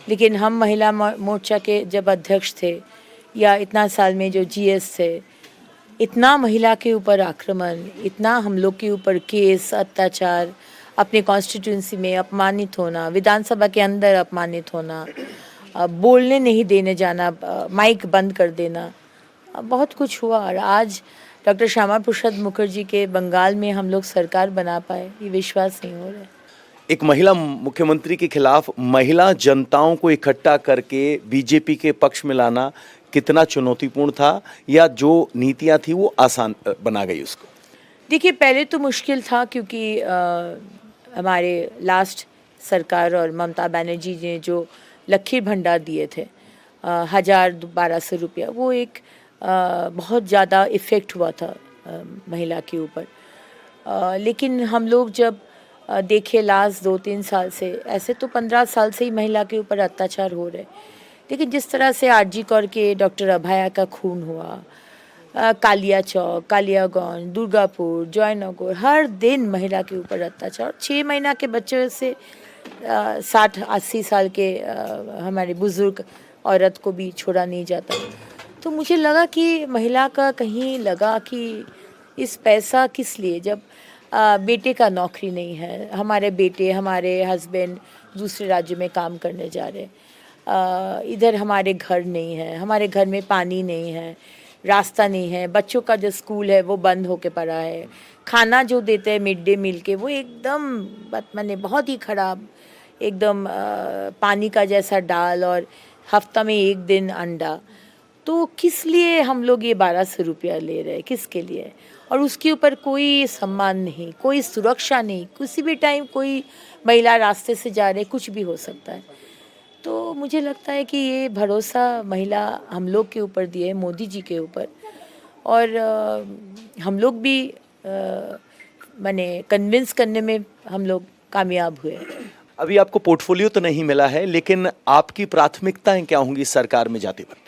P: लेकिन हम महिला मोर्चा के जब अध्यक्ष थे या इतना साल में जो जीएस थे, इतना महिला के ऊपर आक्रमण, इतना हम लोग के ऊपर केस, अत्याचार, अपने कॉन्स्टिट्यूंसी में अपमानित होना, विधानसभा के अंदर अपमानित होना, बोलने नहीं देने जाना, माइक बंद कर देना, बहुत कुछ हुआ। और आज डॉक्टर श्यामा प्रसाद मुखर्जी के बंगाल में हम लोग सरकार बना पाए, ये विश्वास नहीं हो रहा है।
Q: एक महिला मुख्यमंत्री के खिलाफ महिला जनताओं को इकट्ठा करके बीजेपी के पक्ष में लाना कितना चुनौतीपूर्ण था, या जो नीतियां थी वो आसान बना गई उसको?
P: देखिए, पहले तो मुश्किल था, क्योंकि हमारे लास्ट सरकार और ममता बनर्जी ने जो लखीर भंडार दिए थे 1000-1200 रुपया, वो एक बहुत ज़्यादा इफ़ेक्ट हुआ था महिला के ऊपर। लेकिन हम लोग जब देखे लास्ट 2-3 साल से, ऐसे तो 15 साल से ही महिला के ऊपर अत्याचार हो रहे, लेकिन जिस तरह से आरजी कौर के डॉक्टर अभया का खून हुआ, कालिया चौक, कालियागंज, दुर्गापुर, जयनगर, हर दिन महिला के ऊपर अत्याचार। 6 महीना के बच्चे से 60-80 साल के हमारे बुजुर्ग औरत को भी छोड़ा नहीं जाता। तो मुझे लगा कि महिला का कहीं लगा कि इस पैसा किस लिए, जब बेटे का नौकरी नहीं है, हमारे बेटे, हमारे हस्बैंड दूसरे राज्य में काम करने जा रहे, इधर हमारे घर नहीं है, हमारे घर में पानी नहीं है, रास्ता नहीं है, बच्चों का जो स्कूल है वो बंद होके पड़ा है, खाना जो देते हैं मिड डे मील के वो एकदम मैंने बहुत ही ख़राब, एकदम पानी का जैसा दाल, और हफ्ता में 1 दिन अंडा। तो किस लिए हम लोग ये 1200 रुपया ले रहे हैं, किसके लिए? और उसके ऊपर कोई सम्मान नहीं, कोई सुरक्षा नहीं, किसी भी टाइम कोई महिला रास्ते से जा रहे, कुछ भी हो सकता है। तो मुझे लगता है कि ये भरोसा महिला हम लोग के ऊपर दिए है, मोदी जी के ऊपर, और हम लोग भी माने कन्विंस करने में हम लोग कामयाब हुए।
Q: अभी आपको पोर्टफोलियो तो नहीं मिला है, लेकिन आपकी प्राथमिकताएं क्या होंगी सरकार में जाते वक्त?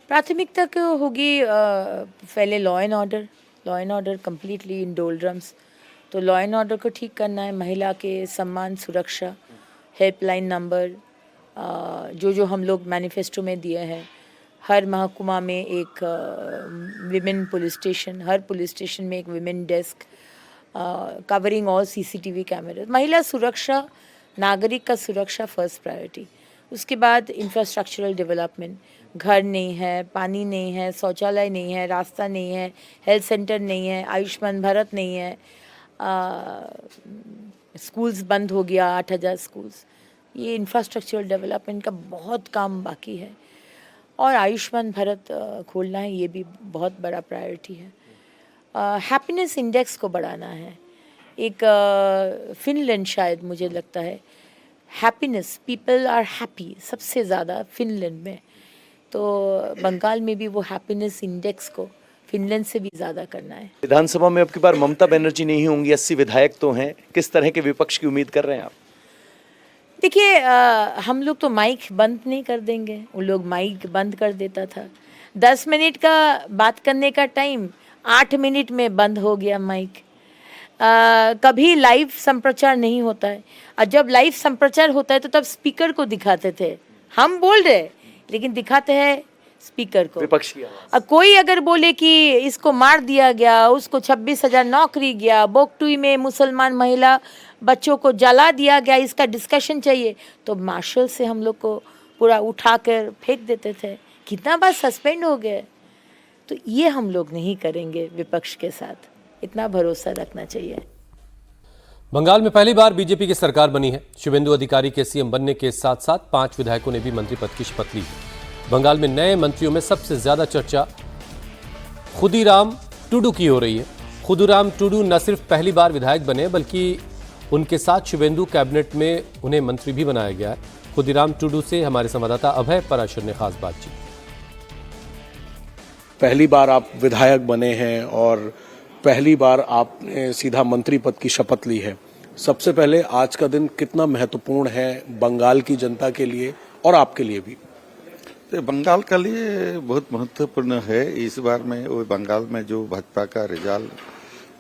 P: प्राथमिकता तो होगी पहले law and order completely in डोलड्रम्स। तो लॉ एंड ऑर्डर को ठीक करना है, महिला के सम्मान, सुरक्षा, हेल्पलाइन नंबर, जो हम लोग मैनिफेस्टो में दिए हैं, हर महकुमा में एक विमेन पुलिस स्टेशन, हर पुलिस स्टेशन में एक women desk, covering all CCTV कैमरे। महिला सुरक्षा, नागरिक का सुरक्षा फर्स्ट प्रायोरिटी। उसके बाद इंफ्रास्ट्रक्चरल डेवलपमेंट, घर नहीं है, पानी नहीं है, शौचालय नहीं है, रास्ता नहीं है, हेल्थ सेंटर नहीं है, आयुष्मान भारत नहीं है, स्कूल्स बंद हो गया, 8000 स्कूल्स। ये इंफ्रास्ट्रक्चरल डेवलपमेंट का बहुत काम बाकी है, और आयुष्मान भारत खोलना है, ये भी बहुत बड़ा प्रायोरिटी है। हैप्पीनेस इंडेक्स को बढ़ाना है। एक फिनलैंड, शायद मुझे लगता है, हैप्पीनेस, पीपल आर हैप्पी सबसे ज़्यादा फिनलैंड में, तो बंगाल में भी वो हैप्पीनेस इंडेक्स को फिनलैंड से भी ज़्यादा करना है।
Q: विधानसभा में अब की बार ममता बनर्जी नहीं होंगी, 80 विधायक तो हैं, किस तरह के विपक्ष की उम्मीद कर रहे हैं आप?
P: देखिए, हम लोग तो माइक बंद नहीं कर देंगे, उन लोग माइक बंद कर देता था। 10 मिनट का बात करने का टाइम 8 मिनट में बंद हो गया माइक। कभी लाइव संप्रचार नहीं होता है, और जब लाइव संप्रचार होता है तो तब स्पीकर को दिखाते थे, हम बोल रहे लेकिन दिखाते हैं स्पीकर को,
Q: विपक्ष की आवाज।
P: कोई अगर बोले कि इसको मार दिया गया, उसको 26,000 नौकरी गया, बोकटुई में मुसलमान महिला बच्चों को जला दिया गया, इसका डिस्कशन चाहिए, तो मार्शल से हम लोग को पूरा उठाकर फेंक देते थे कितना बार सस्पेंड हो गए। तो ये हम लोग नहीं करेंगे विपक्ष के साथ, इतना भरोसा रखना चाहिए।
B: बंगाल में पहली बार बीजेपी की सरकार बनी है। शुभेंदु अधिकारी के सीएम बनने के साथ साथ 5 विधायकों ने भी मंत्री पद की शपथ ली है। बंगाल में नए मंत्रियों में सबसे ज्यादा चर्चा खुदीराम टुडू की हो रही है। खुदीराम टुडू न सिर्फ पहली बार विधायक बने बल्कि उनके साथ शुभेंदु कैबिनेट में उन्हें मंत्री भी बनाया गया है। खुदीराम टुडू से हमारे संवाददाता अभय पराशर ने खास बातचीत।
S: पहली बार आप विधायक बने हैं और पहली बार आपने सीधा मंत्री पद की शपथ ली है। सबसे पहले आज का दिन कितना महत्वपूर्ण है बंगाल की जनता के लिए और आपके लिए भी?
J: तो बंगाल के लिए बहुत महत्वपूर्ण है। इस बार में वो बंगाल में जो भाजपा का रिजल्ट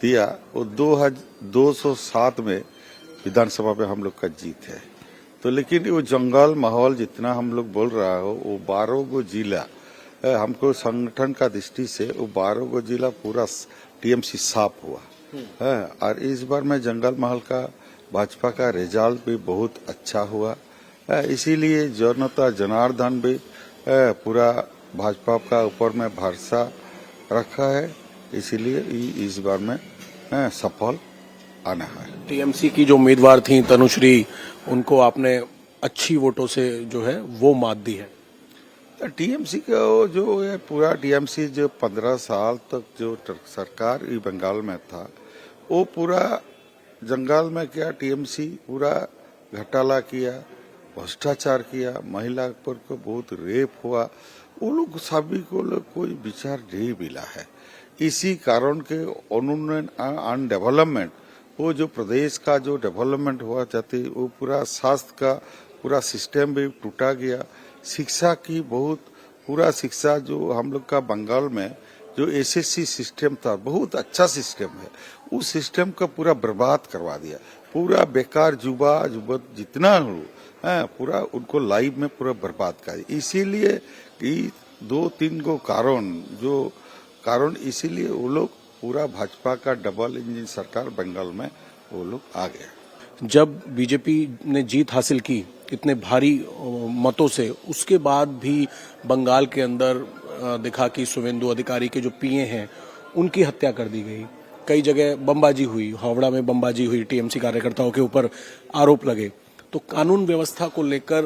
J: दिया वो 207 में विधानसभा में हम लोग का जीत है। तो लेकिन वो जंगल माहौल जितना हम लोग बोल रहा हो वो 12 गो जिला हमको संगठन का दृष्टि से वो 12 गो जिला पूरा टीएमसी साफ हुआ है। और इस बार में जंगल महल का भाजपा का रिजल्ट भी बहुत अच्छा हुआ। इसीलिए जनता जनार्दन भी पूरा भाजपा का ऊपर में भरोसा रखा है। इसीलिए इस बार में सफल आना है।
S: टीएमसी की जो उम्मीदवार थी तनुश्री, उनको आपने अच्छी वोटों से जो है वो मात दी है।
J: टीएमसी का जो है पूरा टीएमसी जो 15 साल तक जो सरकार बंगाल में था वो पूरा जंगल में क्या टीएमसी पूरा घोटाला किया, भ्रष्टाचार किया, महिला पर को बहुत रेप हुआ। वो लोग सभी को कोई विचार नहीं मिला है। इसी कारण के उन्होंने अन डेवलपमेंट वो जो प्रदेश का जो डेवलपमेंट हुआ चाहती वो पूरा स्वास्थ्य का पूरा सिस्टम भी टूटा गया। शिक्षा की बहुत पूरा शिक्षा जो हम लोग का बंगाल में जो एसएससी सिस्टम था बहुत अच्छा सिस्टम है, उस सिस्टम का पूरा बर्बाद करवा दिया। पूरा बेकार युवा जितना हो पूरा उनको लाइफ में पूरा बर्बाद कर। इसीलिए 2-3 को कारण इसीलिए वो लोग पूरा भाजपा का डबल इंजन सरकार बंगाल में वो लोग आ गया।
S: जब बीजेपी ने जीत हासिल की इतने भारी मतों से, उसके बाद भी बंगाल के अंदर दिखा कि शुभेंदु अधिकारी के जो पीए हैं उनकी हत्या कर दी गई। कई जगह बमबाजी हुई, हावड़ा में बमबाजी हुई, टीएमसी कार्यकर्ताओं के ऊपर आरोप लगे। तो कानून व्यवस्था को लेकर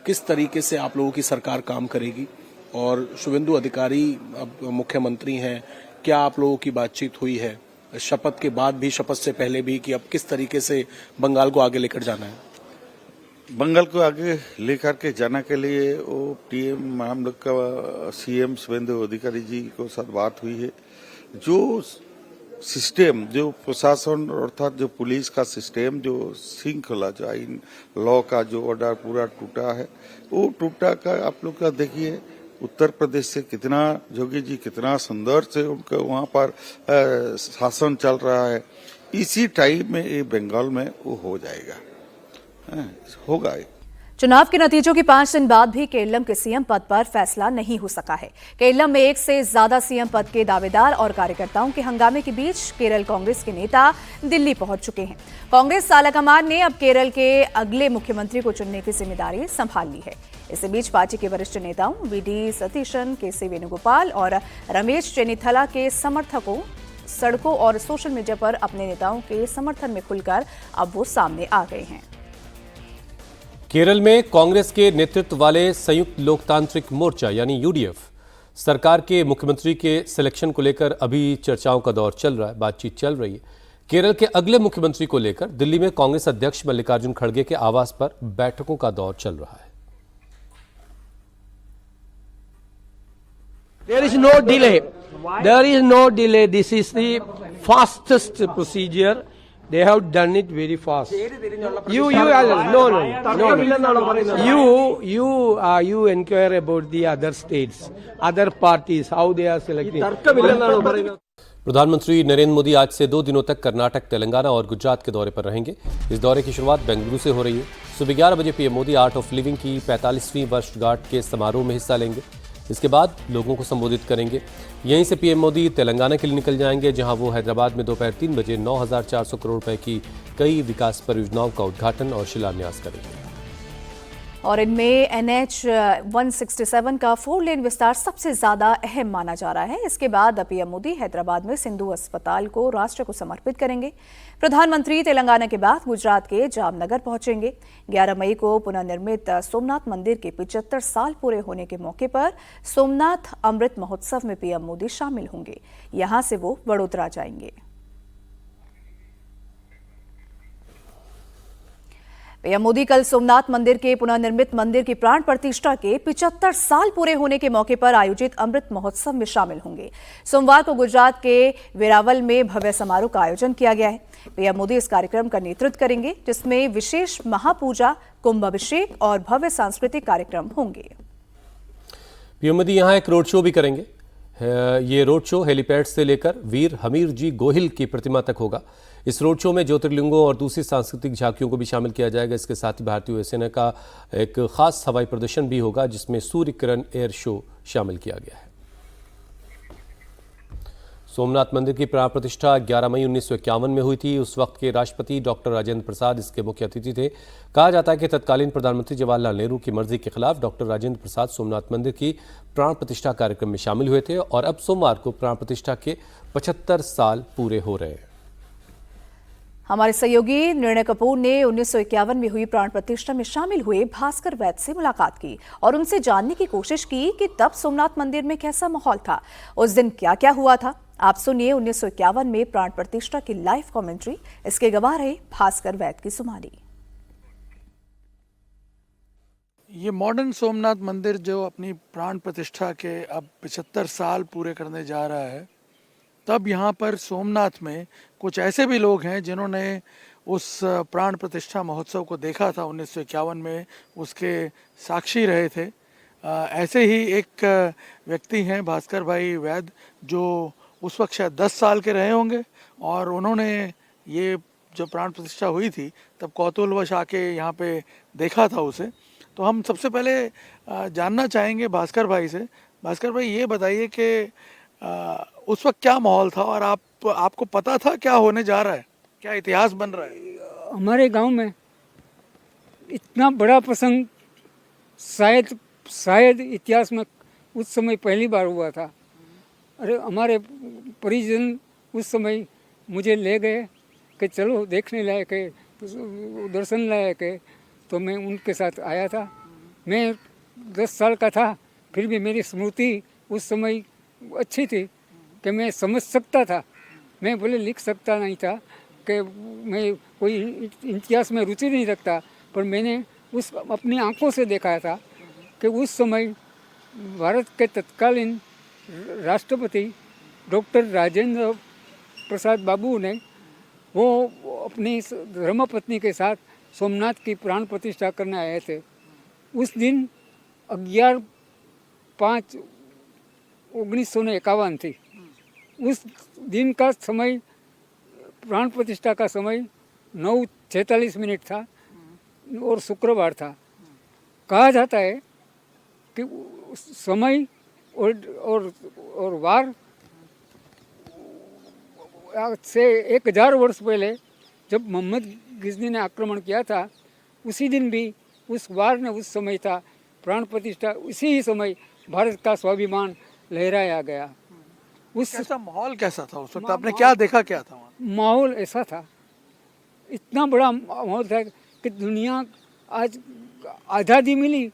S: किस तरीके से आप लोगों की सरकार काम करेगी? और शुभेंदु अधिकारी अब मुख्यमंत्री हैं, क्या आप लोगों की बातचीत हुई है शपथ के बाद भी, शपथ से पहले भी, कि अब किस तरीके से बंगाल को आगे लेकर जाना है?
J: बंगाल को आगे लेकर के जाने के लिए वो टीएम हम लोग का सीएम शुभेंदु अधिकारी जी को साथ बात हुई है। जो सिस्टम जो प्रशासन अर्थात जो पुलिस का सिस्टम जो श्रृंखला जो आइन लॉ का जो ऑर्डर पूरा टूटा है, वो टूटा का आप लोग का देखिए उत्तर प्रदेश से कितना जोगी जी कितना सुंदर से उनका वहाँ पर शासन चल रहा है। इसी टाइम में ये बंगाल में वो हो जाएगा, होगा।
A: चुनाव के नतीजों के 5 दिन बाद भी केरलम के सीएम पद पर फैसला नहीं हो सका है। केरलम में 1 से ज्यादा सीएम पद के दावेदार और कार्यकर्ताओं के हंगामे के बीच केरल कांग्रेस के नेता दिल्ली पहुंच चुके हैं। कांग्रेस सालाकमान ने अब केरल के अगले मुख्यमंत्री को चुनने की जिम्मेदारी संभाल ली है। इसी बीच पार्टी के वरिष्ठ नेताओं वीडी सतीशन, केसी वेणुगोपाल और रमेश चेन्निथला के समर्थकों सड़कों और सोशल मीडिया पर अपने नेताओं के समर्थन में खुलकर अब वो सामने आ गए हैं।
B: केरल में कांग्रेस के नेतृत्व वाले संयुक्त लोकतांत्रिक मोर्चा यानी यूडीएफ सरकार के मुख्यमंत्री के सिलेक्शन को लेकर अभी चर्चाओं का दौर चल रहा है, बातचीत चल रही है। केरल के अगले मुख्यमंत्री को लेकर दिल्ली में कांग्रेस अध्यक्ष मल्लिकार्जुन खड़गे के आवास पर बैठकों का दौर चल रहा है।
T: There is no delay. There is no delay. This is the fastest procedure. They have done it very fast. You inquire about the other states, other parties, how they are selecting.
B: प्रधानमंत्री नरेंद्र मोदी आज से 2 दिनों तक कर्नाटक, तेलंगाना और गुजरात के दौरे पर रहेंगे। इस दौरे की शुरुआत बेंगलुरु से हो रही है। सुबह 11 बजे PM Modi art of living की 45वीं वर्षगांठ के समारोह में हिस्सा लेंगे। इसके बाद लोगों को संबोधित करेंगे। यहीं से पीएम मोदी तेलंगाना के लिए निकल जाएंगे, जहां वो हैदराबाद में दोपहर 3 बजे 9,400 करोड़ रुपए की कई विकास परियोजनाओं का उद्घाटन और शिलान्यास करेंगे।
A: और इनमें NH 167 का 4 लेन विस्तार सबसे ज्यादा अहम माना जा रहा है। इसके बाद पीएम मोदी हैदराबाद में सिंधु अस्पताल को राष्ट्र को समर्पित करेंगे। प्रधानमंत्री तेलंगाना के बाद गुजरात के जामनगर पहुंचेंगे। 11 मई को पुनर्निर्मित सोमनाथ मंदिर के 75 साल पूरे होने के मौके पर सोमनाथ अमृत महोत्सव में पीएम मोदी शामिल होंगे। यहां से वो वडोदरा जाएंगे। पीएम मोदी कल सोमनाथ मंदिर के पुनर्निर्मित मंदिर की प्राण प्रतिष्ठा के 75 साल पूरे होने के मौके पर आयोजित अमृत महोत्सव में शामिल होंगे। सोमवार को गुजरात के वेरावल में भव्य समारोह का आयोजन किया गया है। पीएम मोदी इस कार्यक्रम का नेतृत्व करेंगे, जिसमें विशेष महापूजा, कुंभाभिषेक और भव्य सांस्कृतिक कार्यक्रम होंगे।
B: पीएम मोदी यहां एक रोड शो भी करेंगे। ये रोड शो हेलीपैड से लेकर वीर हमीर जी गोहिल की प्रतिमा तक होगा। इस रोड शो में ज्योतिर्लिंगों और दूसरी सांस्कृतिक झांकियों को भी शामिल किया जाएगा। इसके साथ ही भारतीय वायुसेना का एक खास हवाई प्रदर्शन भी होगा, जिसमें सूर्य किरण एयर शो शामिल किया गया है। सोमनाथ मंदिर की प्राण प्रतिष्ठा 11 मई 1951 में हुई थी। उस वक्त के राष्ट्रपति डॉक्टर राजेंद्र प्रसाद इसके मुख्य अतिथि थे। कहा जाता है कि तत्कालीन प्रधानमंत्री जवाहरलाल नेहरू की मर्जी के खिलाफ डॉक्टर राजेंद्र प्रसाद सोमनाथ मंदिर की प्राण प्रतिष्ठा कार्यक्रम में शामिल हुए थे और अब सोमवार को प्राण प्रतिष्ठा के 75 साल पूरे हो रहे हैं।
A: हमारे सहयोगी निर्णय कपूर ने 1951 में हुई प्राण प्रतिष्ठा में शामिल हुए भास्कर वैद्य से मुलाकात की और उनसे जानने की कोशिश की कि तब सोमनाथ मंदिर में कैसा माहौल था, उस दिन क्या क्या हुआ था। आप सुनिए 1951 में प्राण प्रतिष्ठा की लाइव कमेंट्री। इसके गवाह रहे भास्कर वैद्य की सुमारी।
M: ये मॉडर्न सोमनाथ मंदिर जो अपनी प्राण प्रतिष्ठा के अब 75 साल पूरे करने जा रहा है, तब यहाँ पर सोमनाथ में कुछ ऐसे भी लोग हैं जिन्होंने उस प्राण प्रतिष्ठा महोत्सव को देखा था 1951 में, उसके साक्षी रहे थे। ऐसे ही एक व्यक्ति हैं भास्कर भाई वैद्य, जो उस वक्त शायद 10 साल के रहे होंगे और उन्होंने ये जो प्राण प्रतिष्ठा हुई थी तब कौतूहलवश आके यहाँ पे देखा था उसे। तो हम सबसे पहले जानना चाहेंगे भास्कर भाई से। भास्कर भाई, ये बताइए कि उस वक्त क्या माहौल था और आपको पता था क्या होने जा रहा है, क्या इतिहास बन रहा है?
U: हमारे गांव में इतना बड़ा प्रसंग शायद इतिहास में उस समय पहली बार हुआ था। अरे हमारे परिजन उस समय मुझे ले गए कि चलो देखने लायक है, दर्शन लायक है, तो मैं उनके साथ आया था। मैं 10 साल का था, फिर भी मेरी स्मृति उस समय अच्छी थी कि मैं समझ सकता था। मैं बोले लिख सकता नहीं था कि मैं कोई इतिहास में रुचि नहीं रखता, पर मैंने उस अपनी आंखों से देखा था कि उस समय भारत के तत्कालीन राष्ट्रपति डॉक्टर राजेंद्र प्रसाद बाबू ने वो अपनी धर्मपत्नी के साथ सोमनाथ की प्राण प्रतिष्ठा करने आए थे। उस दिन 11/5/1951 थी। उस दिन का समय, प्राण प्रतिष्ठा का समय 9:46 था और शुक्रवार था। कहा जाता है कि समय और वार से 1000 वर्ष पहले जब मोहम्मद गिजनी ने आक्रमण किया था, उसी दिन भी उस वार ने उस समय था प्राण प्रतिष्ठा, उसी ही समय भारत का स्वाभिमान लहराया गया। उस
M: कैसा माहौल कैसा था उस वक्त? आपने क्या देखा, क्या था वहाँ?
U: माहौल ऐसा था, इतना बड़ा माहौल था कि दुनिया आज आज़ादी मिली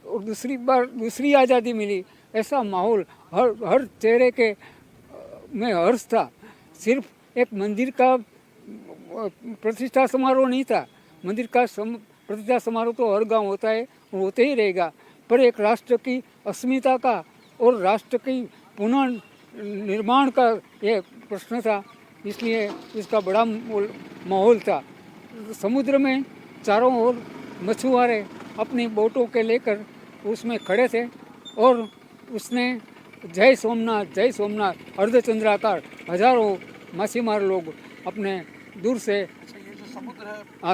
U: और दूसरी आज़ादी मिली, ऐसा माहौल हर चेहरे के में हर्ष था। सिर्फ एक मंदिर का प्रतिष्ठा समारोह नहीं था। मंदिर का प्रतिष्ठा समारोह तो हर गांव होता है, होते ही रहेगा, पर एक राष्ट्र की अस्मिता का और राष्ट्र की पुनः निर्माण का ये प्रश्न था, इसलिए इसका बड़ा माहौल था। समुद्र में चारों ओर मछुआरे अपनी बोटों के लेकर उसमें खड़े थे और उसने जय सोमनाथ अर्धचंद्राकार हजारों मछुआरे लोग अपने दूर से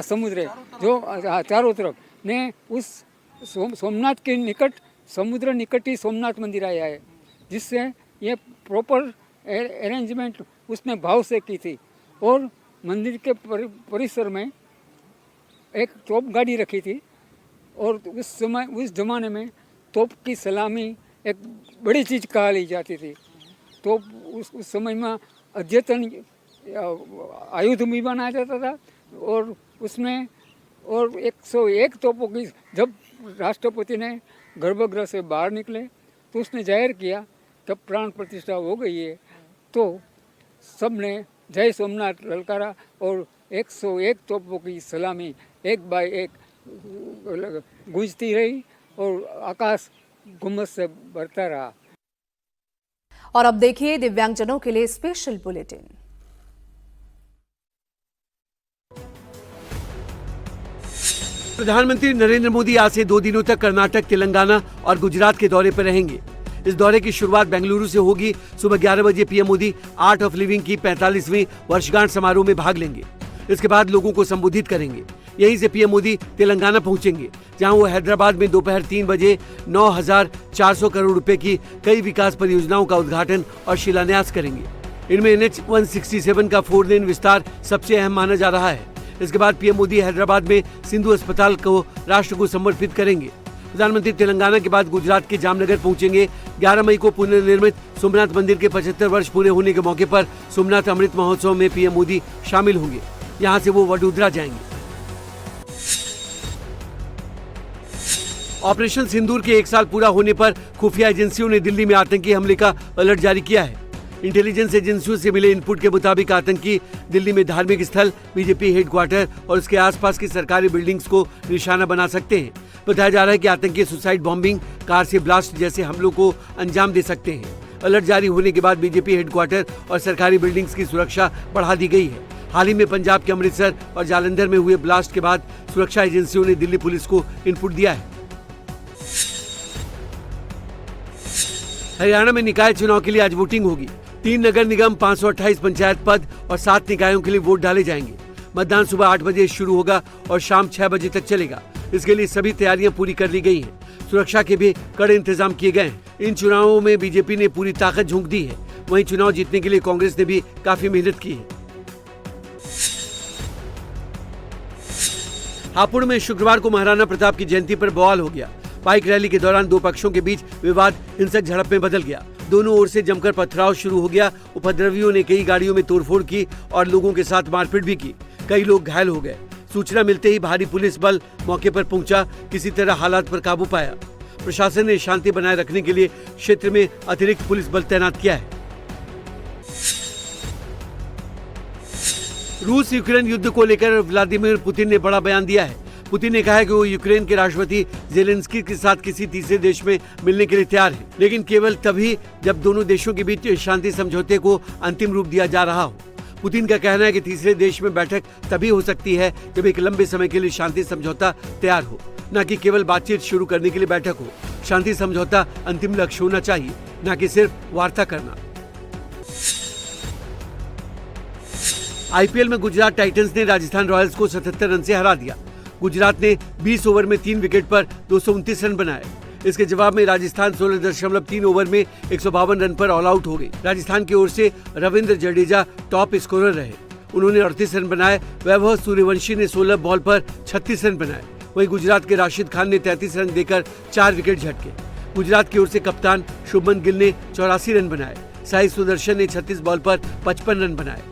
U: समुद्र है जो चारों तरफ ने उस सोमनाथ के निकट, समुद्र निकट ही सोमनाथ मंदिर आया है, जिससे ये प्रॉपर अरेंजमेंट उसने भाव से की थी। और मंदिर के परिसर में एक तोप गाड़ी रखी थी और उस ज़माने में तोप की सलामी एक बड़ी चीज़ कहा ली जाती थी। तो उस समय में अद्यतन आयुध भी बनाया जाता था और उसमें और 101 तोपों की जब राष्ट्रपति ने गर्भगृह से बाहर निकले तो उसने जाहिर किया कि प्राण प्रतिष्ठा हो गई है। तो सबने जय सोमनाथ ललकारा और 101 तोपों की सलामी एक बाय एक गूंजती रही और आकाश गुम्मत से भरता रहा।
A: और अब देखिए दिव्यांगजनों के लिए स्पेशल बुलेटिन।
K: प्रधानमंत्री नरेंद्र मोदी आज से 2 दिनों तक कर्नाटक, तेलंगाना और गुजरात के दौरे पर रहेंगे। इस दौरे की शुरुआत बेंगलुरु से होगी। सुबह 11 बजे PM Modi art of living की 45वीं वर्षगांठ समारोह में भाग लेंगे। इसके बाद लोगों को संबोधित करेंगे। यहीं से पीएम मोदी तेलंगाना पहुंचेंगे, जहां वो हैदराबाद में दोपहर 3 बजे 9,400 करोड़ रुपए की कई विकास परियोजनाओं का उद्घाटन और शिलान्यास करेंगे। इनमें NH 167 का 4 लेन विस्तार सबसे अहम माना जा रहा है। इसके बाद पीएम मोदी हैदराबाद में सिंधु अस्पताल को राष्ट्र को समर्पित करेंगे। प्रधानमंत्री तेलंगाना के बाद गुजरात के जामनगर पहुंचेंगे। 11 मई को पुनर्निर्मित सोमनाथ मंदिर के 75 वर्ष पूरे होने के मौके पर सोमनाथ अमृत महोत्सव में पीएम मोदी शामिल होंगे। यहाँ से वो वडोदरा जाएंगे। ऑपरेशन सिंदूर के 1 साल पूरा होने पर खुफिया एजेंसियों ने दिल्ली में आतंकी हमले का अलर्ट जारी किया है। इंटेलिजेंस एजेंसियों से मिले इनपुट के मुताबिक आतंकी दिल्ली में धार्मिक स्थल, बीजेपी हेडक्वार्टर और उसके आसपास की सरकारी बिल्डिंग्स को निशाना बना सकते हैं। बताया जा रहा है कि आतंकी सुसाइड बॉम्बिंग, कार से ब्लास्ट जैसे हमलों को अंजाम दे सकते हैं। अलर्ट जारी होने के बाद बीजेपी हेडक्वार्टर और सरकारी बिल्डिंग्स की सुरक्षा बढ़ा दी गई है। हाल ही में पंजाब के अमृतसर और जालंधर में हुए ब्लास्ट के बाद सुरक्षा एजेंसियों ने दिल्ली पुलिस को इनपुट दिया है। हरियाणा में निकाय चुनाव के लिए आज वोटिंग होगी। 3 नगर निगम, 528 पंचायत पद और 7 निकायों के लिए वोट डाले जाएंगे। मतदान सुबह 8 बजे शुरू होगा और शाम 6 बजे तक चलेगा। इसके लिए सभी तैयारियां पूरी कर ली गई हैं। सुरक्षा के भी कड़े इंतजाम किए गए हैं। इन चुनावों में बीजेपी ने पूरी ताकत झोंक दी है। वहीं चुनाव जीतने के लिए कांग्रेस ने भी काफी मेहनत की है। हापुड़ में शुक्रवार को महाराणा प्रताप की जयंती पर बवाल हो गया। बाइक रैली के दौरान 2 पक्षों के बीच विवाद हिंसक झड़प में बदल गया। दोनों ओर से जमकर पथराव शुरू हो गया। उपद्रवियों ने कई गाड़ियों में तोड़फोड़ की और लोगों के साथ मारपीट भी की। कई लोग घायल हो गए। सूचना मिलते ही भारी पुलिस बल मौके पर पहुंचा, किसी तरह हालात पर काबू पाया। प्रशासन ने शांति बनाए रखने के लिए क्षेत्र में अतिरिक्त पुलिस बल तैनात किया है। रूस यूक्रेन युद्ध को लेकर व्लादिमीर पुतिन ने बड़ा बयान दिया है। पुतिन ने कहा है कि वो यूक्रेन के राष्ट्रपति जेलेंस्की के साथ किसी तीसरे देश में मिलने के लिए तैयार है, लेकिन केवल तभी जब दोनों देशों के बीच शांति समझौते को अंतिम रूप दिया जा रहा हो। पुतिन का कहना है कि तीसरे देश में बैठक तभी हो सकती है जब एक लंबे समय के लिए शांति समझौता तैयार हो, न कि केवल बातचीत शुरू करने के लिए बैठक हो। शांति समझौता अंतिम लक्ष्य होना चाहिए, न कि सिर्फ वार्ता करना। आईपीएल में गुजरात टाइटंस ने राजस्थान रॉयल्स को 77 रन से हरा दिया। गुजरात ने 20 ओवर में 3 विकेट पर 229 रन बनाए। इसके जवाब में राजस्थान 16.3 ओवर में 152 रन पर ऑल आउट हो गई। राजस्थान की ओर से रविंद्र जडेजा टॉप स्कोरर रहे। उन्होंने 38 रन बनाए। वैभव सूर्यवंशी ने 16 बॉल पर 36 रन बनाए। वहीं गुजरात के राशिद खान ने 33 रन देकर 4 विकेट झटके। गुजरात की ओर से कप्तान शुभमन गिल ने 84 रन बनाए। साई सुदर्शन ने 36 बॉल पर 55 रन बनाए।